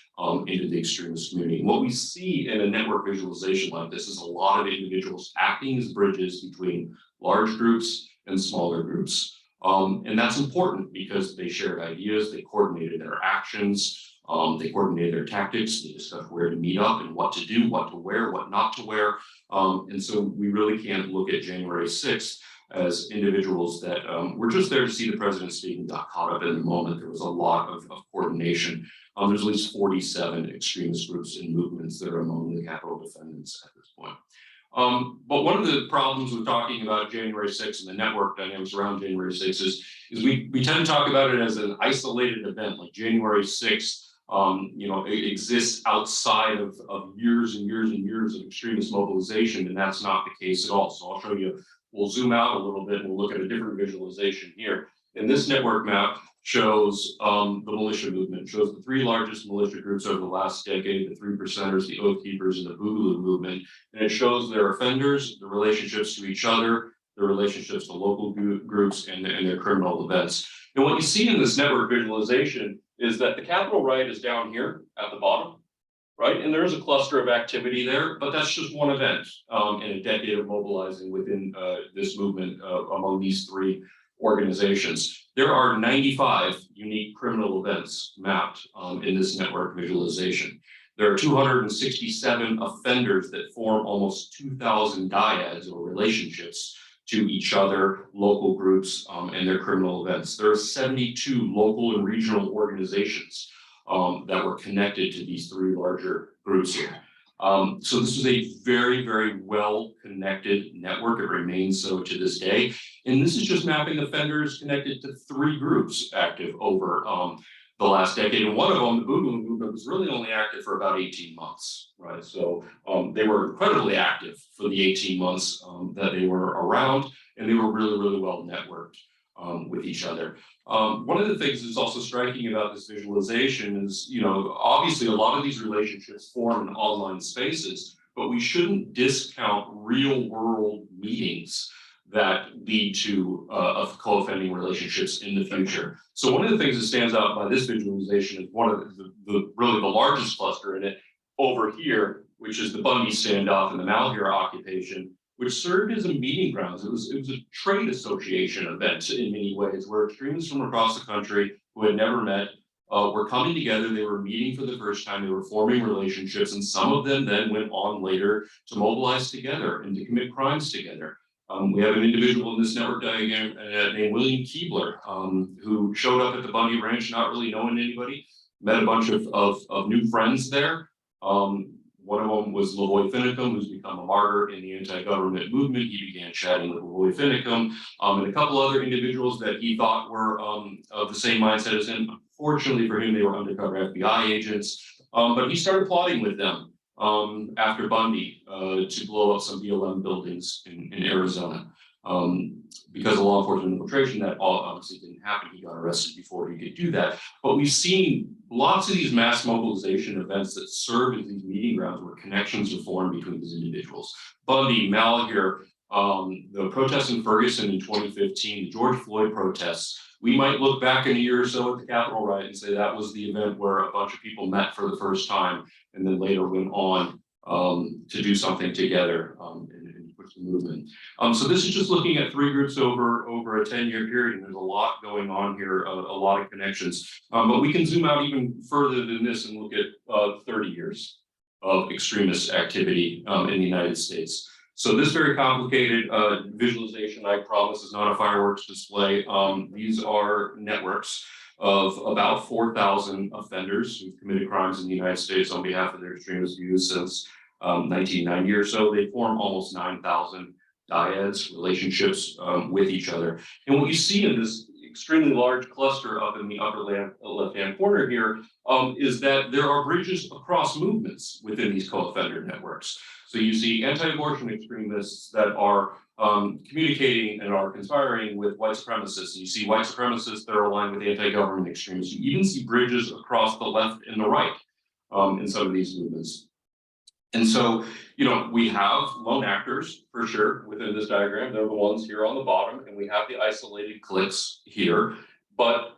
into the extremist community. And what we see in a network visualization like this is a lot of individuals acting as bridges between large groups and smaller groups. And that's important because they shared ideas, they coordinated their actions, they coordinated their tactics, they discussed where to meet up and what to do, what to wear, what not to wear. And so we really can't look at January 6th as individuals that were just there to see the president speak and got caught up in the moment. There was a lot of coordination. There's at least 47 extremist groups and movements that are among the Capitol defendants at this point. But one of the problems with talking about January 6th and the network dynamics around January 6th is we tend to talk about it as an isolated event, like January 6th. It exists outside of years and years and years of extremist mobilization, and that's not the case at all. So I'll show you, we'll zoom out a little bit and we'll look at a different visualization here. And this network map shows the militia movement, shows the three largest militia groups over the last decade, the 3%ers, the Oath Keepers, and the Boogaloo movement. And it shows their offenders, the relationships to each other, the relationships to local groups, and their criminal events. And what you see in this network visualization is that the Capitol riot is down here at the bottom, right? And there is a cluster of activity there, but that's just one event in a decade of mobilizing within this movement among these three organizations. There are 95 unique criminal events mapped in this network visualization. There are 267 offenders that form almost 2,000 dyads or relationships to each other, local groups, and their criminal events. There are 72 local and regional organizations that were connected to these three larger groups here. So this is a very, very well-connected network. It remains so to this day. And this is just mapping offenders connected to three groups active over the last decade. And one of them, the Boogaloo movement, was really only active for about 18 months, right? So they were incredibly active for the 18 months that they were around, and they were really, really well networked with each other. One of the things that's also striking about this visualization is, obviously a lot of these relationships form in online spaces, but we shouldn't discount real world meetings that lead to of co-offending relationships in the future. So one of the things that stands out by this visualization is one of the really the largest cluster in it over here, which is the Bundy standoff and the Malheur occupation, which served as a meeting grounds. It was a trade association event in many ways, where extremists from across the country who had never met were coming together. They were meeting for the first time. They were forming relationships, and some of them then went on later to mobilize together and to commit crimes together. We have an individual in this network diagram named William Keebler, who showed up at the Bundy Ranch not really knowing anybody, met a bunch of new friends there. One of them was Lavoy Finicum, who's become a martyr in the anti-government movement. He began chatting with Lavoy Finicum and a couple other individuals that he thought were of the same mindset as him. Unfortunately for him, they were undercover FBI agents, but he started plotting with them after Bundy to blow up some BLM buildings in Arizona. Because of law enforcement infiltration, that obviously didn't happen. He got arrested before he could do that. But we've seen lots of these mass mobilization events that serve as these meeting grounds where connections are formed between these individuals. Bundy, Malheur, the protests in Ferguson in 2015, the George Floyd protests. We might look back in a year or so at the Capitol riot and say that was the event where a bunch of people met for the first time and then later went on to do something together and push the movement. So this is just looking at three groups over a 10-year period, and there's a lot going on here, a lot of connections. But we can zoom out even further than this and look at 30 years of extremist activity in the United States. So this very complicated visualization, I promise, is not a fireworks display. These are networks of about 4,000 offenders who've committed crimes in the United States on behalf of their extremist views since 1990 or so. They form almost 9,000 dyads, relationships with each other. And what you see in this extremely large cluster up in the upper left-hand corner here is that there are bridges across movements within these co-offender networks. So you see anti-abortion extremists that are communicating and are conspiring with white supremacists. You see white supremacists that are aligned with anti-government extremists. You even see bridges across the left and the right in some of these movements. And so, you know, we have lone actors for sure within this diagram. They're the ones here on the bottom, and we have the isolated cliques here. But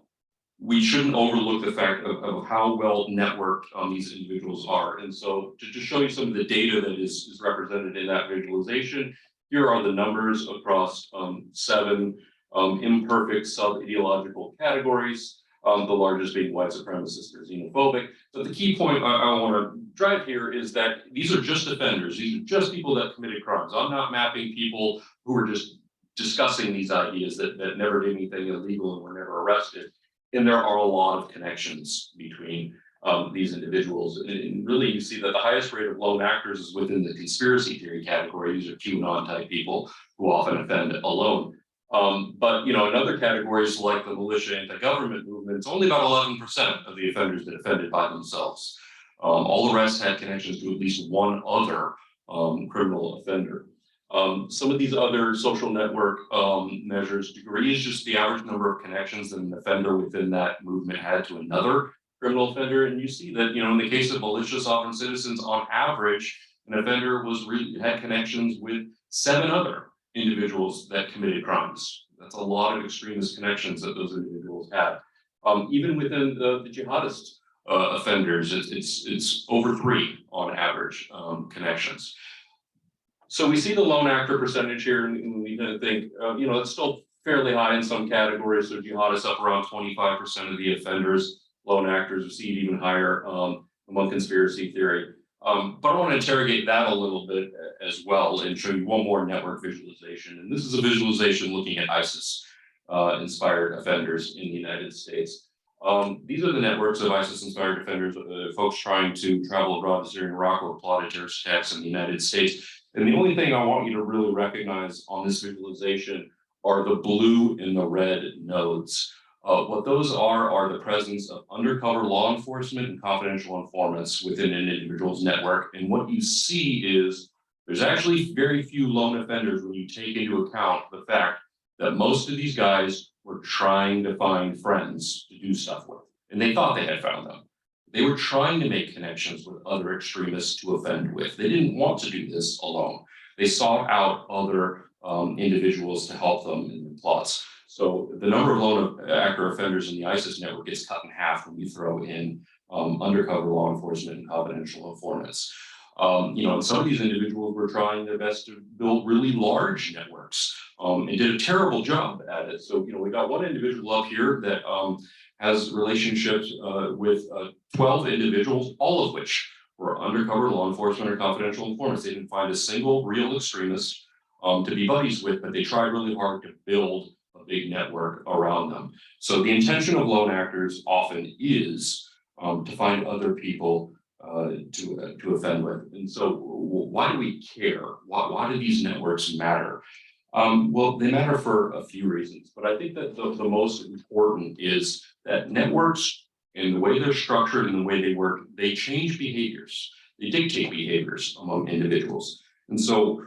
we shouldn't overlook the fact of how well networked these individuals are. And so to just show you some of the data that is represented in that visualization, here are the numbers across 7 imperfect sub-ideological categories, the largest being white supremacist or xenophobic. But the key point I want to drive here is that these are just offenders. These are just people that committed crimes. I'm not mapping people who are just discussing these ideas that never did anything illegal and were never arrested. And there are a lot of connections between these individuals. And really, you see that the highest rate of lone actors is within the conspiracy theory category. These are QAnon type people who often offend alone. But you know, in other categories like the militia anti-government movement, it's only about 11% of the offenders that offended by themselves. All the rest had connections to at least one other criminal offender. Some of these other social network measures, degree is just the average number of connections that an offender within that movement had to another criminal offender. And you see that, you know, in the case of malicious sovereign citizens, on average, an offender had connections with 7 other individuals that committed crimes. That's a lot of extremist connections that those individuals had. Even within the jihadist offenders, it's over 3 on average connections. So we see the lone actor percentage here, and we think, you know, it's still fairly high in some categories. So jihadists up around 25% of the offenders. Lone actors, we see it even higher among conspiracy theory. But I want to interrogate that a little bit as well and show you one more network visualization. And this is a visualization looking at ISIS inspired offenders in the United States. These are the networks of ISIS-inspired offenders, folks trying to travel abroad to Syria and Iraq or plotted terrorist attacks in the United States. And the only thing I want you to really recognize on this visualization are the blue and the red nodes. What those are the presence of undercover law enforcement and confidential informants within an individual's network. And what you see is there's actually very few lone offenders when you take into account the fact that most of these guys were trying to find friends to do stuff with, and they thought they had found them. They were trying to make connections with other extremists to offend with. They didn't want to do this alone. They sought out other individuals to help them in their plots. So the number of lone actor offenders in the ISIS network gets cut in half when you throw in undercover law enforcement and confidential informants. You know, and some of these individuals were trying their best to build really large networks and did a terrible job at it. So, you know, we got one individual up here that has relationships with 12 individuals, all of which were undercover law enforcement or confidential informants. They didn't find a single real extremist to be buddies with, but they tried really hard to build a big network around them. So the intention of lone actors often is to find other people to offend with. And so why do we care? Why do these networks matter? Well, they matter for a few reasons, but I think that the most important is that networks and the way they're structured and the way they work, they change behaviors. They dictate behaviors among individuals. And so,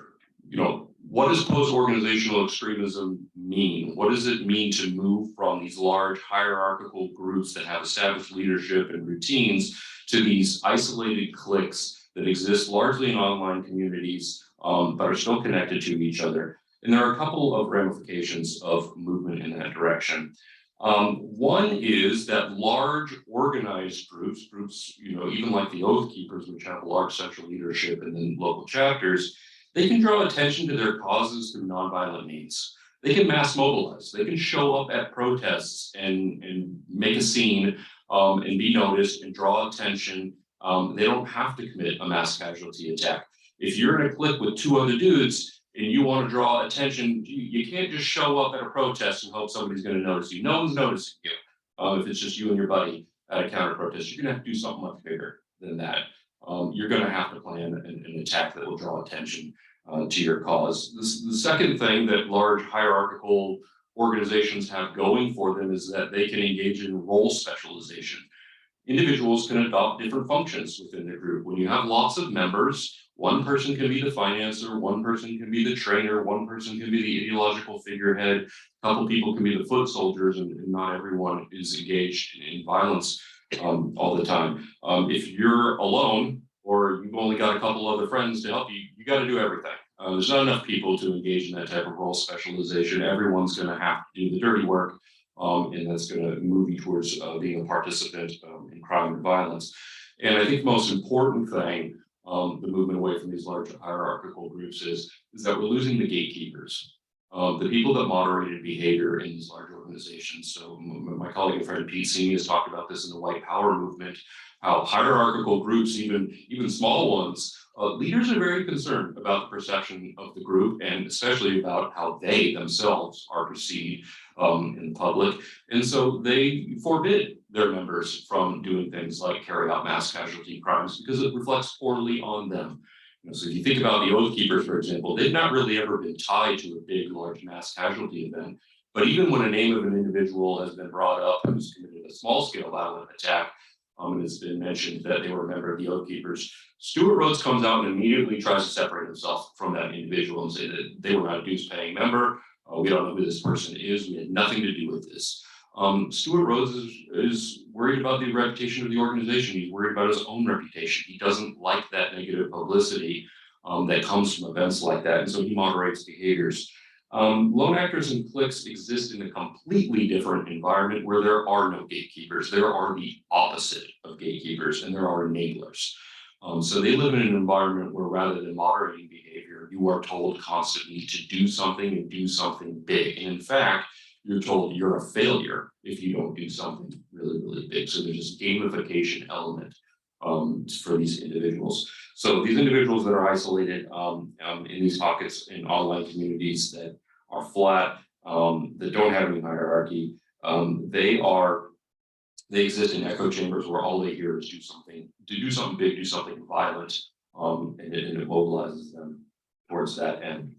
you know, what does post-organizational extremism mean? What does it mean to move from these large hierarchical groups that have established leadership and routines to these isolated cliques that exist largely in online communities, but are still connected to each other? And there are a couple of ramifications of movement in that direction. One is that large organized groups, you know, even like the Oath Keepers, which have large central leadership and then local chapters, they can draw attention to their causes through nonviolent means. They can mass mobilize. They can show up at protests and make a scene and be noticed and draw attention. They don't have to commit a mass casualty attack. If you're in a clique with 2 other dudes and you want to draw attention, you can't just show up at a protest and hope somebody's going to notice you. No one's noticing you. If it's just you and your buddy at a counter protest, you're going to have to do something much bigger than that. You're going to have to plan an attack that will draw attention to your cause. The second thing that large hierarchical organizations have going for them is that they can engage in role specialization. Individuals can adopt different functions within the group. When you have lots of members, one person can be the financer, one person can be the trainer, one person can be the ideological figurehead, a couple people can be the foot soldiers, and not everyone is engaged in violence all the time. If you're alone or you've only got a couple other friends to help you, you got to do everything. There's not enough people to engage in that type of role specialization. Everyone's going to have to do the dirty work, and that's going to move you towards being a participant in crime and violence. And I think the most important thing, the movement away from these large hierarchical groups is that we're losing the gatekeepers, the people that moderated behavior in these large organizations. So my colleague and friend Pete Sini has talked about this in the white power movement, how hierarchical groups, even small ones, leaders are very concerned about the perception of the group, and especially about how they themselves are perceived in the public. And so they forbid their members from doing things like carry out mass casualty crimes because it reflects poorly on them. So if you think about the Oath Keepers, for example, they've not really ever been tied to a big, large mass casualty event. But even when a name of an individual has been brought up who's committed a small-scale violent attack, and it's been mentioned that they were a member of the Oath Keepers, Stuart Rhodes comes out and immediately tries to separate himself from that individual and say that they were not a dues-paying member. We don't know who this person is. We had nothing to do with this. Stuart Rhodes is worried about the reputation of the organization. He's worried about his own reputation. He doesn't like that negative publicity that comes from events like that, and so he moderates behaviors. Lone actors and cliques exist in a completely different environment where there are no gatekeepers. There are the opposite of gatekeepers, and there are enablers. So they live in an environment where rather than moderating behavior, you are told constantly to do something and do something big. And in fact, you're told you're a failure if you don't do something really, really big. So there's this gamification element for these individuals. So these individuals that are isolated in these pockets in online communities that are flat, that don't have any hierarchy, they exist in echo chambers where all they hear is do something big, do something violent, and it mobilizes them towards that end.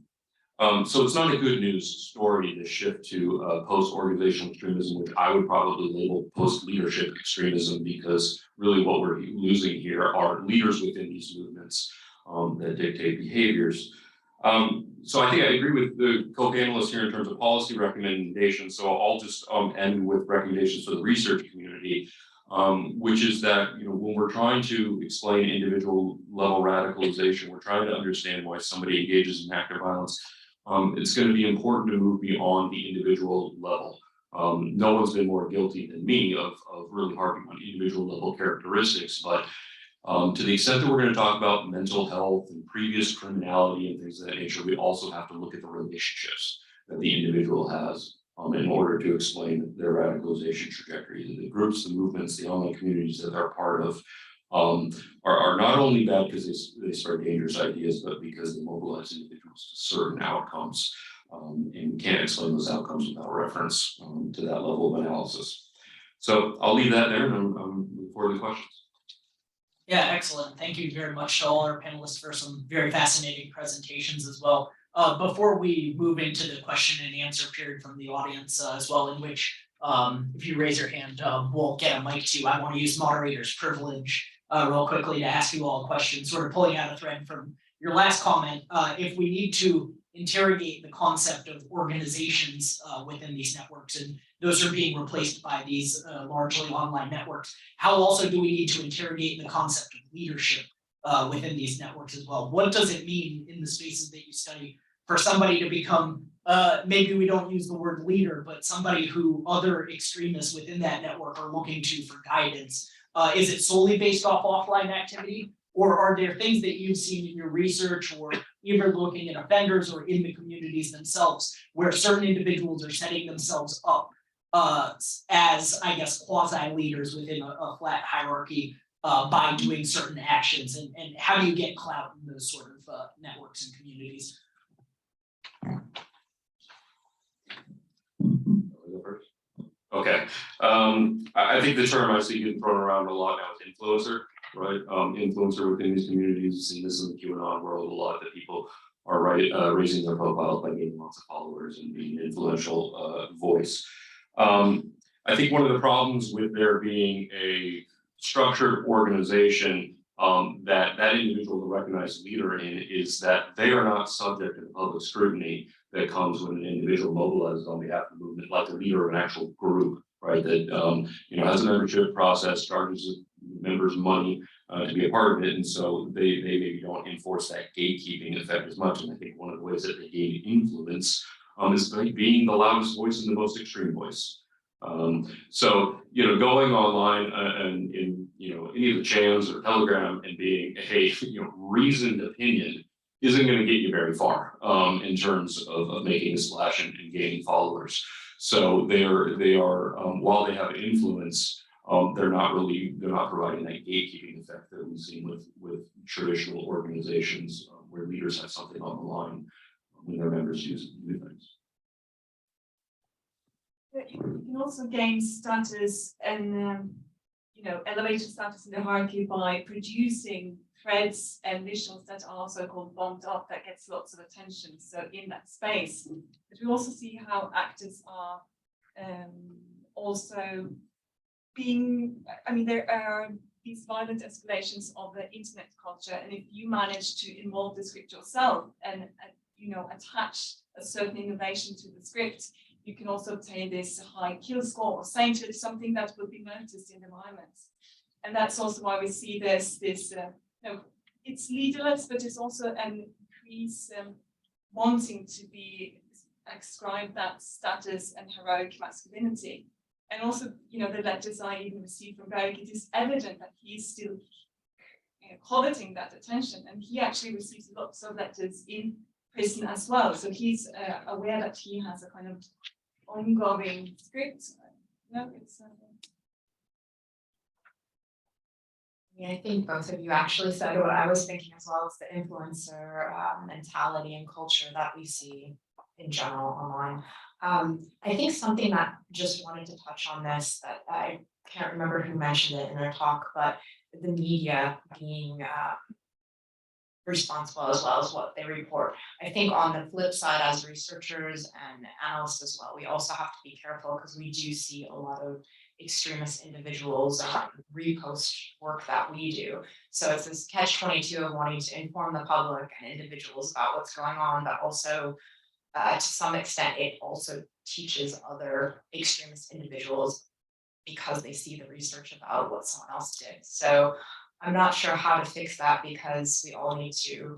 So it's not a good news story to shift to post-organizational extremism, which I would probably label post-leadership extremism, because really what we're losing here are leaders within these movements that dictate behaviors. So I think I agree with the co-panelists here in terms of policy recommendations. So I'll just end with recommendations for the research community, which is that, when we're trying to explain individual level radicalization, we're trying to understand why somebody engages in active violence. It's going to be important to move beyond the individual level. No one's been more guilty than me of really harping on individual level characteristics, but to the extent that we're going to talk about mental health and previous criminality and things of that nature, we also have to look at the relationships that the individual has in order to explain their radicalization trajectory. The groups, the movements, the online communities that they're part of are not only bad because they spread dangerous ideas, but because they mobilize individuals to certain outcomes, and can't explain those outcomes without reference to that level of analysis. So I'll leave that there, and I'm looking forward to the questions. Yeah, excellent. Thank you very much to all our panelists for some very fascinating presentations as well. Before we move into the question and answer period from the audience as well, in which if you raise your hand, we'll get a mic to you. I want to use moderator's privilege real quickly to ask you all a question, sort of pulling out a thread from your last comment. If we need to interrogate the concept of organizations within these networks, and those are being replaced by these largely online networks, how also do we need to interrogate the concept of leadership within these networks as well? What does it mean in the spaces that you study for somebody to become, maybe we don't use the word leader, but somebody who other extremists within that network are looking to for guidance? Is it solely based off offline activity? Or are there things that you've seen in your research, or even looking at offenders or in the communities themselves, where certain individuals are setting themselves up as, I guess, quasi-leaders within a flat hierarchy by doing certain actions? And how do you get clout in those sort of networks and communities? Okay. I think the term I see getting thrown around a lot now is influencer. right? Influencer within these communities, and this is the QAnon world, a lot that people are raising their profiles by gaining lots of followers and being an influential voice. I think one of the problems with there being a structured organization that individual, the recognized leader in, is that they are not subject to the public scrutiny that comes when an individual mobilizes on behalf of the movement, like the leader of an actual group, right? That has a membership process, charges members money to be a part of it, and so they maybe don't enforce that gatekeeping effect as much. And I think one of the ways that they gain influence is by being the loudest voice and the most extreme voice. So going online and in any of the channels or Telegram and being a reasoned opinion isn't going to get you very far in terms of making a splash and gaining followers. So they are while they have influence, they're not providing that gatekeeping effect that we've seen with traditional organizations where leaders have something on the line when their members use new things. You can also gain status and elevated status in the hierarchy by producing threads and visuals that are also called bombed up, that gets lots of attention. So in that space, but we also see how actors are also being, there are these violent escalations of the internet culture, and if you manage to involve the script yourself and attach a certain innovation to the script, you can also obtain this high kill score or sainthood, something that will be noticed in the environment. And that's also why we see this it's leaderless, but it's also an increase wanting to be ascribed that status and heroic masculinity. And also, the letters I even received from Berg, it is evident that he's still coveting that attention, and he actually receives lots of letters in prison as well. So he's aware that he has a kind of ongoing script. I think both of you actually said what I was thinking as well, as the influencer mentality and culture that we see in general online. I think something that just wanted to touch on this, that I can't remember who mentioned it in their talk, but the media being responsible as well as what they report. I think on the flip side, as researchers and analysts as well, we also have to be careful because we do see a lot of extremist individuals repost work that we do. So it's this catch-22 of wanting to inform the public and individuals about what's going on, but also to some extent, it also teaches other extremist individuals because they see the research about what someone else did. So I'm not sure how to fix that because we all need to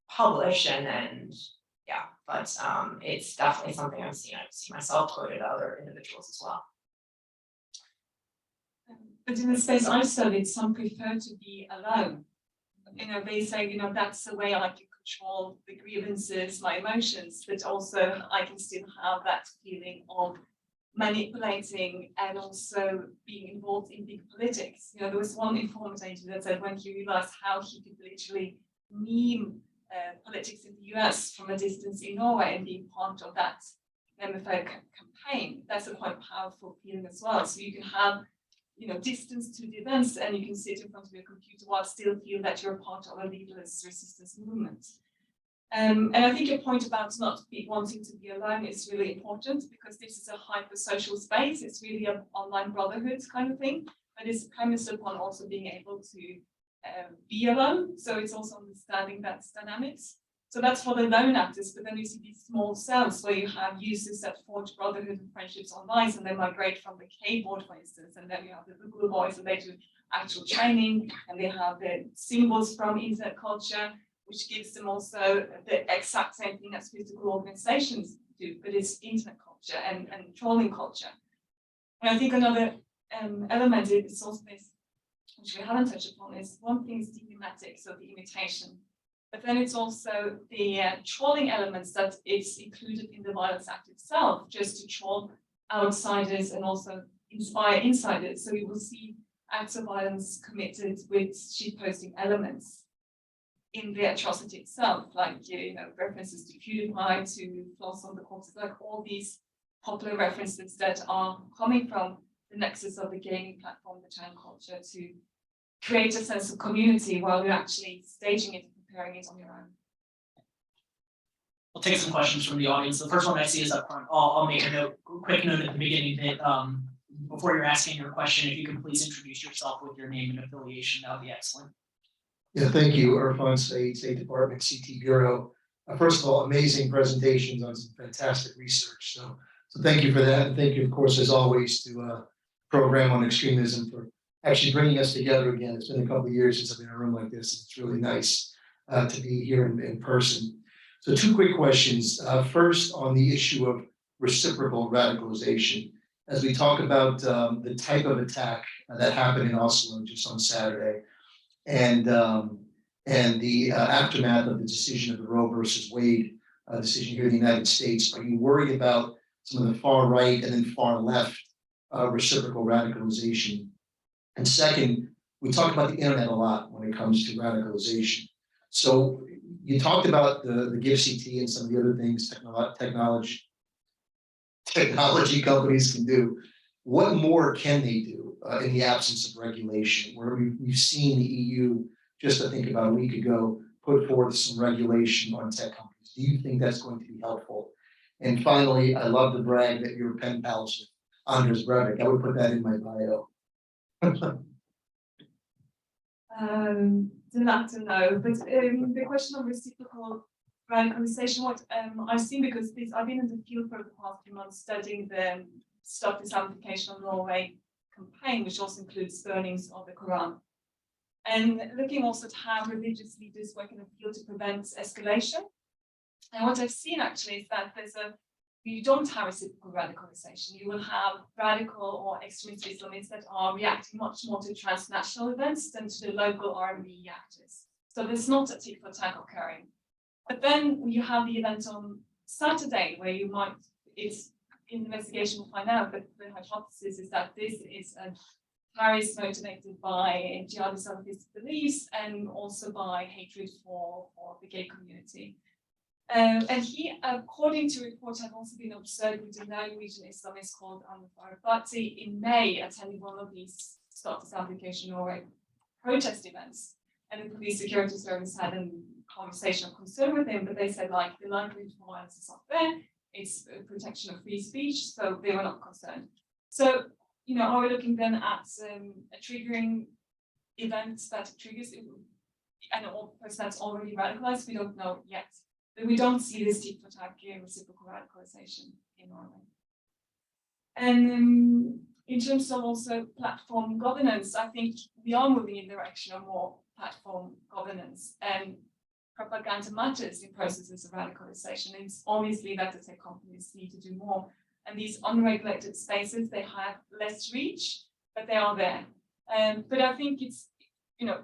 publish and but it's definitely something I've seen myself quoted other individuals as well. But in the space I studied, some prefer to be alone. They say, that's the way I can control the grievances, my emotions, but also I can still have that feeling of manipulating and also being involved in big politics. There was one informant that said when he realized how he could literally meme politics in the US from a distance in Norway and being part of that MFO campaign, that's a quite powerful feeling as well. So you can have distance to the events, and you can sit in front of your computer while still feel that you're part of a leaderless resistance movement. And I think your point about not wanting to be alone is really important because this is a hyper-social space. It's really an online brotherhood kind of thing, but it's premised upon also being able to be alone. So it's also understanding that dynamics. So that's for the lone actors, but then you see these small cells where you have users that forge brotherhood and friendships online, and they migrate from the keyboard, for instance, and then you have the Google boys, and they do actual training, and they have the symbols from internet culture, which gives them also the exact same thing as physical organizations do, but it's internet culture and trolling culture. And I think another element is also this, which we haven't touched upon, is one thing is the mimetic, so the imitation. But then it's also the trolling elements that is included in the violence act itself, just to troll outsiders and also inspire insiders. So you will see acts of violence committed with shitposting elements in the atrocity itself, like references to PewDiePie, to Floss on the Corpses, like all these popular references that are coming from the nexus of the gaming platform, the channel culture, to create a sense of community while you're actually staging it and preparing it on your own. We'll take some questions from the audience. The first one I see is up front. I'll make a quick note at the beginning that before you're asking your question, if you can please introduce yourself with your name and affiliation, that would be excellent. Yeah, thank you, Irfan Saeed, State Department, CT Bureau. First of all, amazing presentations on some fantastic research. So thank you for that. And thank you, of course, as always, to Program on Extremism for actually bringing us together again. It's been a couple of years since I've been in a room like this. It's really nice to be here in person. So two quick questions. First, on the issue of reciprocal radicalization. As we talk about the type of attack that happened in Oslo just on Saturday, and the aftermath of the decision of the Roe versus Wade decision here in the United States, are you worried about some of the far right and then far left reciprocal radicalization? And second, we talk about the internet a lot when it comes to radicalization. So you talked about the GIFCT and some of the other things technology companies can do. What more can they do in the absence of regulation? Where we've seen the EU, just I think about a week ago, put forth some regulation on tech companies. Do you think that's going to be helpful? And finally, I love to brag that you're pen pals with Anders Breivik. I would put that in my bio. The latter, no, but the question of reciprocal radicalization, what I've seen, because I've been in the field for the past few months studying the Stop Disapplication of Norway campaign, which also includes burnings of the Quran, and looking also at how religious leaders work in the field to prevent escalation. And what I've seen actually is that you don't have reciprocal radicalization. You will have radical or extremist Islamists that are reacting much more to transnational events than to the local R&B actors. So there's not a tit for tat occurring. But then you have the event on Saturday where it's in the investigation will find out, but the hypothesis is that this is a terrorist motivated by jihadist Salafist beliefs and also by hatred for the gay community. And he, according to reports, had also been observed with a Norwegian Islamist called Al-Farabati in May, attending one of these Stop Disapplication Norway protest events. And the police security service had a conversation of concern with him, but they said, like, the likelihood of violence is not there, it's a protection of free speech, so they were not concerned. So, are we looking then at a triggering event that triggers it, and a person that's already radicalized? We don't know yet. But we don't see this tit for tat reciprocal radicalization in Norway. And in terms of also platform governance, I think we are moving in the direction of more platform governance, and propaganda matters in processes of radicalization. It's obviously that the tech companies need to do more. And these unregulated spaces, they have less reach, but they are there. But I think it's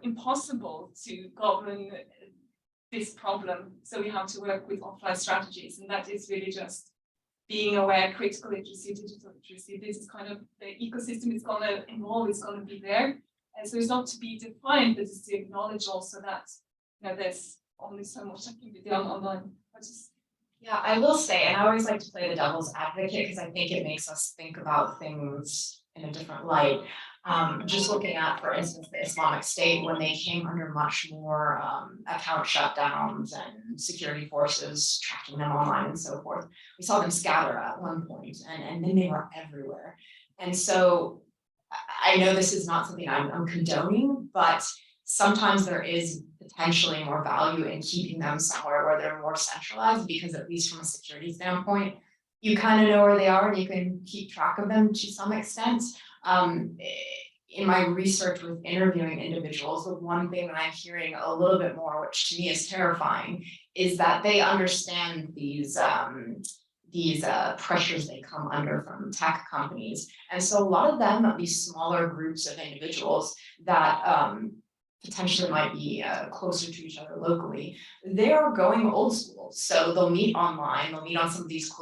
impossible to govern this problem. So we have to work with offline strategies, and that is really just being aware, critical literacy, digital literacy. This is kind of the ecosystem is going to evolve, it's going to be there. And so it's not to be defined, but it's to acknowledge also that there's only so much that can be done online. Yeah, I will say, and I always like to play the devil's advocate because I think it makes us think about things in a different light. Just looking at, for instance, the Islamic State, when they came under much more account shutdowns and security forces tracking them online and so forth, we saw them scatter at one point, and then they were everywhere. And so I know this is not something I'm condoning, but sometimes there is potentially more value in keeping them somewhere where they're more centralized, because at least from a security standpoint, you kind of know where they are and you can keep track of them to some extent. In my research with interviewing individuals, the one thing that I'm hearing a little bit more, which to me is terrifying, is that they understand these pressures they come under from tech companies. And so a lot of them, these smaller groups of individuals that potentially might be closer to each other locally, they are going old school. So they'll meet online, they'll meet on some of these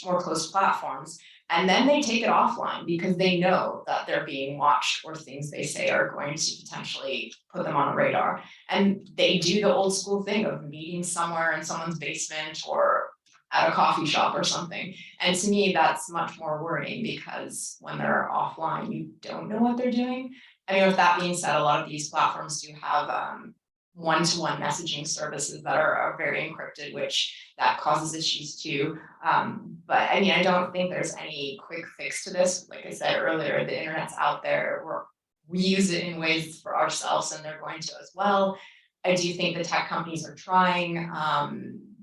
more closed platforms, and then they take it offline because they know that they're being watched, or things they say are going to potentially put them on a radar. And they do the old school thing of meeting somewhere in someone's basement or at a coffee shop or something. And to me, that's much more worrying, because when they're offline, you don't know what they're doing. I mean, with that being said, a lot of these platforms do have one-to-one messaging services that are very encrypted, which that causes issues too. But I mean, I don't think there's any quick fix to this. Like I said earlier, the internet's out there. We use it in ways for ourselves, and they're going to as well. I do think the tech companies are trying.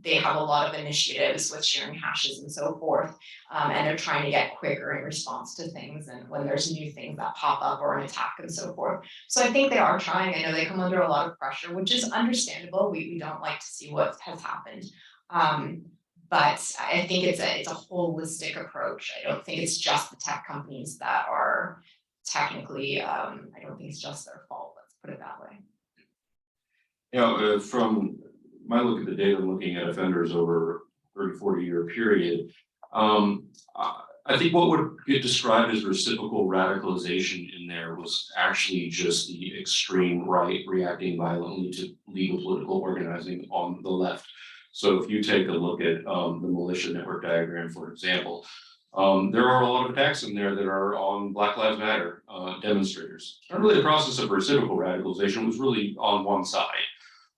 They have a lot of initiatives with sharing hashes and so forth, and they're trying to get quicker in response to things and when there's new things that pop up or an attack and so forth. So I think they are trying. I know they come under a lot of pressure, which is understandable. We don't like to see what has happened. But I think it's a holistic approach. I don't think it's just the tech companies that are technically, I don't think it's just their fault. Let's put it that way. You know, from my look at the data, looking at offenders over 30-40 year period, I think what would get described as reciprocal radicalization in there was actually just the extreme right reacting violently to legal political organizing on the left. So if you take a look at the militia network diagram, for example, there are a lot of attacks in there that are on Black Lives Matter demonstrators. It's not really a process of reciprocal radicalization, it was really on one side.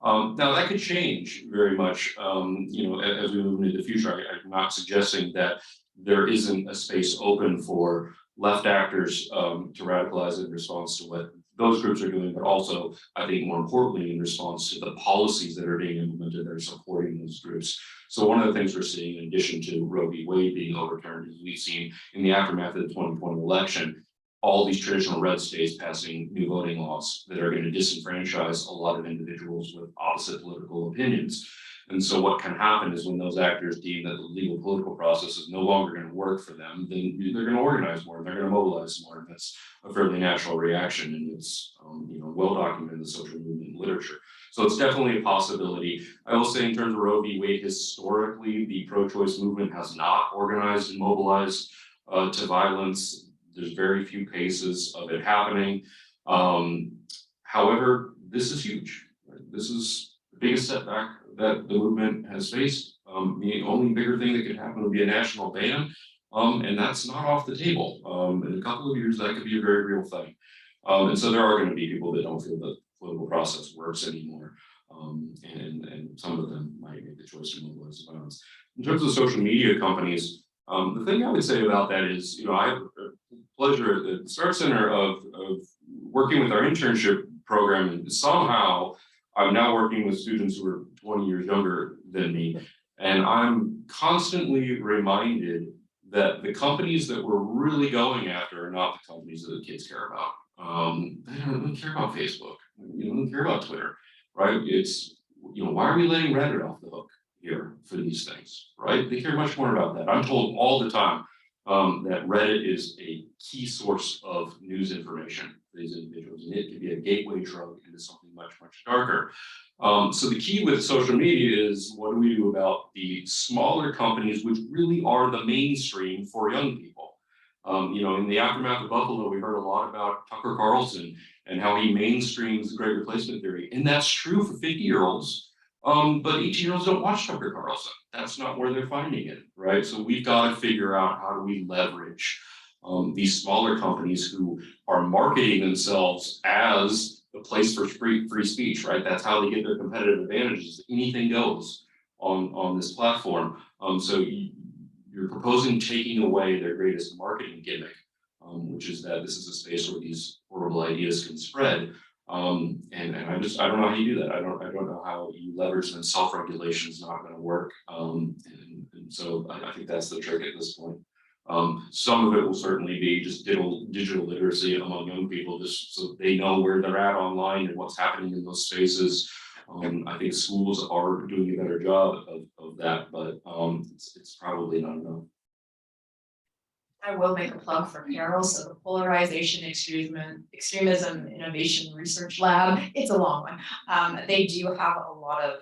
Now that could change very much, you know, as we move into the future. I'm not suggesting that there isn't a space open for left actors to radicalize in response to what those groups are doing, but also, I think more importantly, in response to the policies that are being implemented that are supporting those groups. So one of the things we're seeing, in addition to Roe v. Wade being overturned, is we've seen in the aftermath of the 2020 election, all these traditional red states passing new voting laws that are going to disenfranchise a lot of individuals with opposite political opinions. And so what can happen is when those actors deem that the legal political process is no longer going to work for them, then they're going to organize more, they're going to mobilize more. And that's a fairly natural reaction, and it's you know, well documented in the social movement literature. So it's definitely a possibility. I will say in terms of Roe v. Wade, historically, the pro-choice movement has not organized and mobilized to violence. There's very few cases of it happening. However, this is huge. Right? This is the biggest setback that the movement has faced. The only bigger thing that could happen would be a national ban, and that's not off the table. In a couple of years, that could be a very real thing. And so there are going to be people that don't feel that the political process works anymore, and some of them might make the choice to mobilize the violence. In terms of social media companies, the thing I would say about that is, you know, I have a pleasure at the Start Center of working with our internship program, and somehow I'm now working with students who are 20 years younger than me, and I'm constantly reminded that the companies that we're really going after are not the companies that the kids care about. They don't care about Facebook, they don't care about Twitter, right? It's, you know, why are we letting Reddit off the hook here for these things, right? They care much more about that. I'm told all the time that Reddit is a key source of news information for these individuals, and it can be a gateway drug into something much, much darker. So the key with social media is, what do we do about the smaller companies, which really are the mainstream for young people? You know, in the aftermath of Buffalo, we heard a lot about Tucker Carlson and how he mainstreams the Great Replacement theory, and that's true for 50-year-olds. But 18-year-olds don't watch Tucker Carlson. That's not where they're finding it, right? So we've got to figure out, how do we leverage these smaller companies who are marketing themselves as the place for free speech, right? That's how they get their competitive advantages. Anything goes on this platform. So you're proposing taking away their greatest marketing gimmick, which is that this is a space where these horrible ideas can spread. And I don't know how you do that. I don't know how you leverage them. Self-regulation is not going to work. And so I think that's the trick at this point. Some of it will certainly be just digital literacy among young people, just so they know where they're at online and what's happening in those spaces. I think schools are doing a better job of that, but it's probably not enough. I will make a plug for Carol. So the Polarization Extremism Innovation Research Lab, it's a long one. They do have a lot of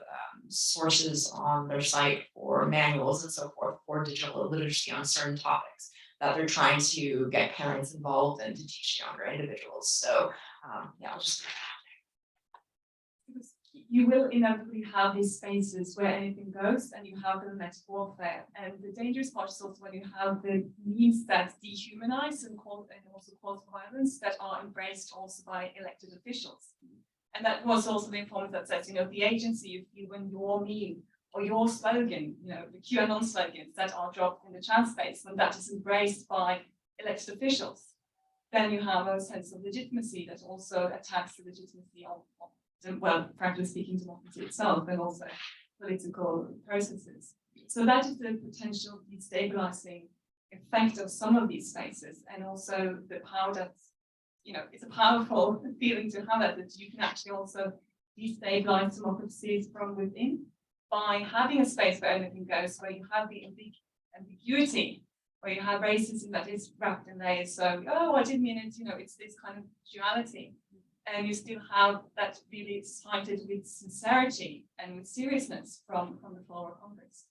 sources on their site for manuals and so forth for digital literacy on certain topics that they're trying to get parents involved and to teach younger individuals. So yeah, I'll just. you will inevitably have these spaces where anything goes, and you have the romantic warfare. And the dangerous part is also when you have the means that dehumanize and also cause violence that are embraced also by elected officials. And that was also the informant that says, the agency you feel when your meme or your slogan, the QAnon slogans that are dropped in the chat space, when that is embraced by elected officials, then you have a sense of legitimacy that also attacks the legitimacy of well, frankly speaking, democracy itself, and also political processes. So that is the potential destabilizing effect of some of these spaces, and also the power that, it's a powerful feeling to have that you can actually also destabilize democracies from within by having a space where anything goes, where you have the ambiguity, where you have racism that is wrapped in layers. So, oh, I didn't mean it, it's this kind of duality. And you still have that really cited with sincerity and with seriousness from the floor of Congress.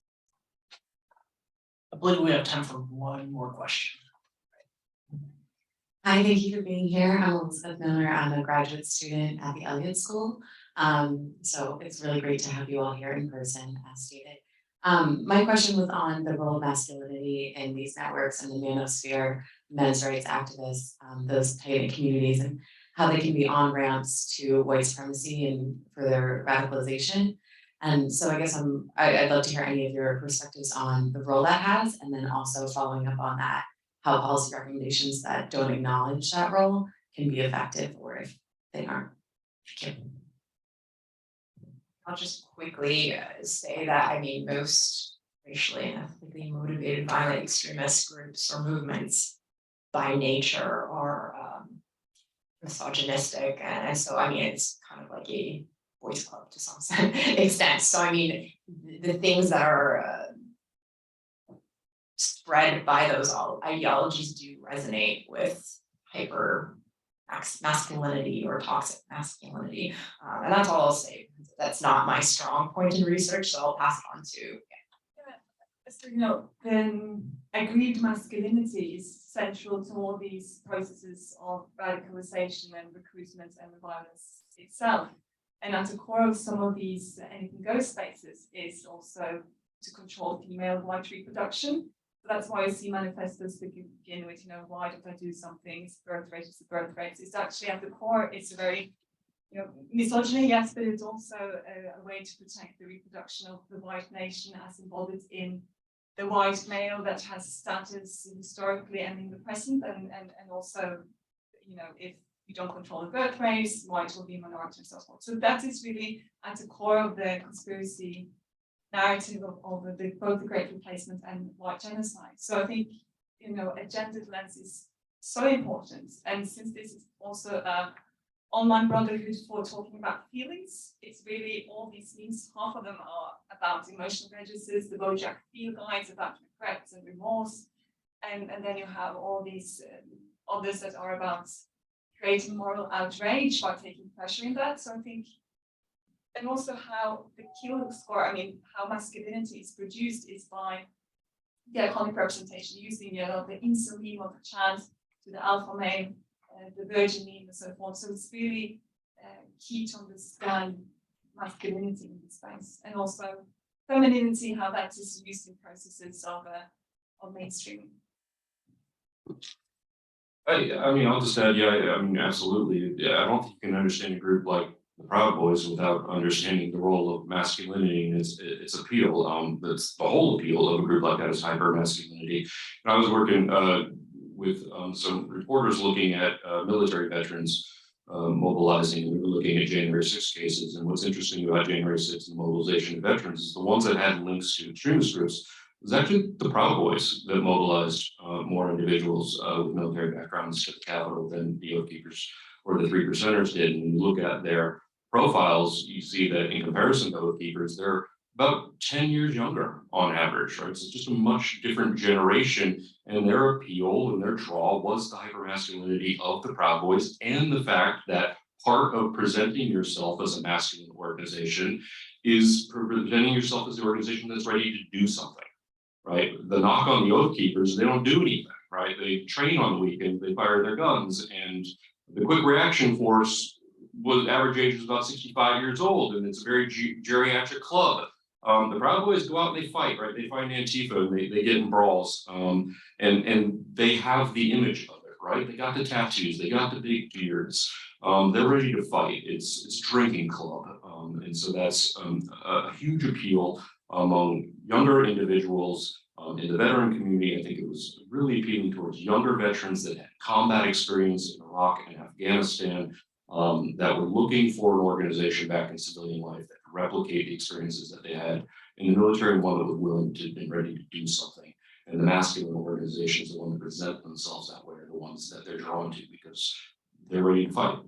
I believe we have time for one more question. Hi, thank you for being here. I'm Elizabeth Miller. I'm a graduate student at the Elliott School. So it's really great to have you all here in person, as stated. My question was on the role of masculinity in these networks and the manosphere, men's rights activists, those tight communities, and how they can be on-ramps to white supremacy and further radicalization. And so I guess I'd love to hear any of your perspectives on the role that has, and then also following up on that, how policy recommendations that don't acknowledge that role can be effective, or if they aren't. Thank you. I'll just quickly say that, most racially and ethnically motivated violent extremist groups or movements by nature are misogynistic, and so it's kind of like a boys club to some extent. So the things that are spread by those ideologies do resonate with hyper masculinity or toxic masculinity, and that's all I'll say. That's not my strong point in research, so I'll pass it on to. So, then agreed masculinity is central to all these processes of radicalization and recruitment and the violence itself. And at the core of some of these anything goes spaces is also to control female white reproduction. So that's why you see manifestos begin with, why don't I do something? Birth rate is the birth rate. It's actually at the core, it's a very, misogyny, yes, but it's also a way to protect the reproduction of the white nation as embodied in the white male that has status historically and in the present, and also, if you don't control the birth rates, white will be minority and so forth. So that is really at the core of the conspiracy narrative of both the Great Replacement and white genocide. So I think, a gendered lens is so important. And since this is also an online brotherhood for talking about feelings, it's really all these things, half of them are about emotional registers, the BoJack Feel Guides about regrets and remorse. And then you have all these others that are about creating moral outrage by taking pleasure in that. So I think, and also how the kill score, how masculinity is produced is by the iconic representation, using the incel meme of a child to the alpha male, the virgin meme and so forth. So it's really key to understand masculinity in this space, and also femininity, how that is used in processes of mainstreaming. I'll just add, absolutely. Yeah, I don't think you can understand a group like the Proud Boys without understanding the role of masculinity and its appeal. That's the whole appeal of a group like that is hyper masculinity. And I was working with some reporters looking at military veterans mobilizing, and we were looking at January 6 cases. And what's interesting about January 6 and the mobilization of veterans is the ones that had links to extremist groups was actually the Proud Boys that mobilized more individuals with military backgrounds to the Capitol than the Oath Keepers or the 3 percenters did. And when you look at their profiles, you see that in comparison to Oath Keepers, they're about 10 years younger on average, right? So it's just a much different generation, and their appeal and their draw was the hypermasculinity of the Proud Boys and the fact that part of presenting yourself as a masculine organization is presenting yourself as the organization that's ready to do something, right? The knock on the Oath Keepers, they don't do anything, right? They train on the weekend, they fire their guns, and the quick reaction force average age was about 65 years old, and it's a very geriatric club. The Proud Boys go out and they fight, right? They find Antifa and they get in brawls. And they have the image of it, right? They got the tattoos, they got the big beards. They're ready to fight. It's drinking club. And so that's a huge appeal among younger individuals in the veteran community. I think it was really appealing towards younger veterans that had combat experience in Iraq and Afghanistan, that were looking for an organization back in civilian life that could replicate the experiences that they had in the military, and one that was willing to and ready to do something. And the masculine organizations, the ones that present themselves that way, are the ones that they're drawn to because they're ready to fight.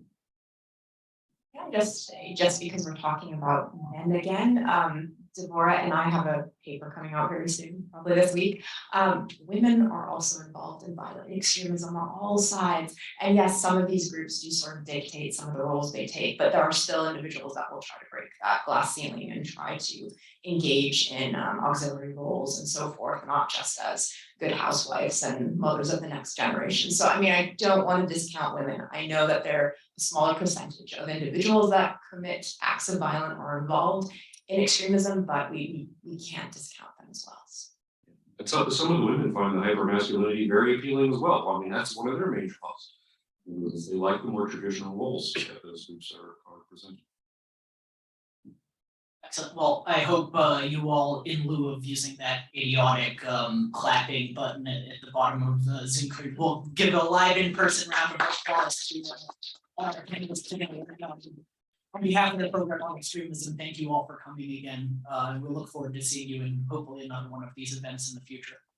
Yeah, just because we're talking about men again, Deborah and I have a paper coming out very soon, probably this week. Women are also involved in violent extremism on all sides. And yes, some of these groups do sort of dictate some of the roles they take, but there are still individuals that will try to break that glass ceiling and try to engage in auxiliary roles and so forth, not just as good housewives and mothers of the next generation. So, I mean, I don't want to discount women. I know that they're a smaller percentage of individuals that commit acts of violence or are involved in extremism, but we can't discount them as well. And so some of the women find the hypermasculinity very appealing as well. I mean, that's one of their main draws. They like the more traditional roles that those groups are presenting. Excellent. Well, I hope you all, in lieu of using that idiotic clapping button at the bottom of the Zoom screen, will give a live in-person round of applause to our panelists today. On behalf of the program on extremism, thank you all for coming again. We look forward to seeing you in hopefully another one of these events in the future.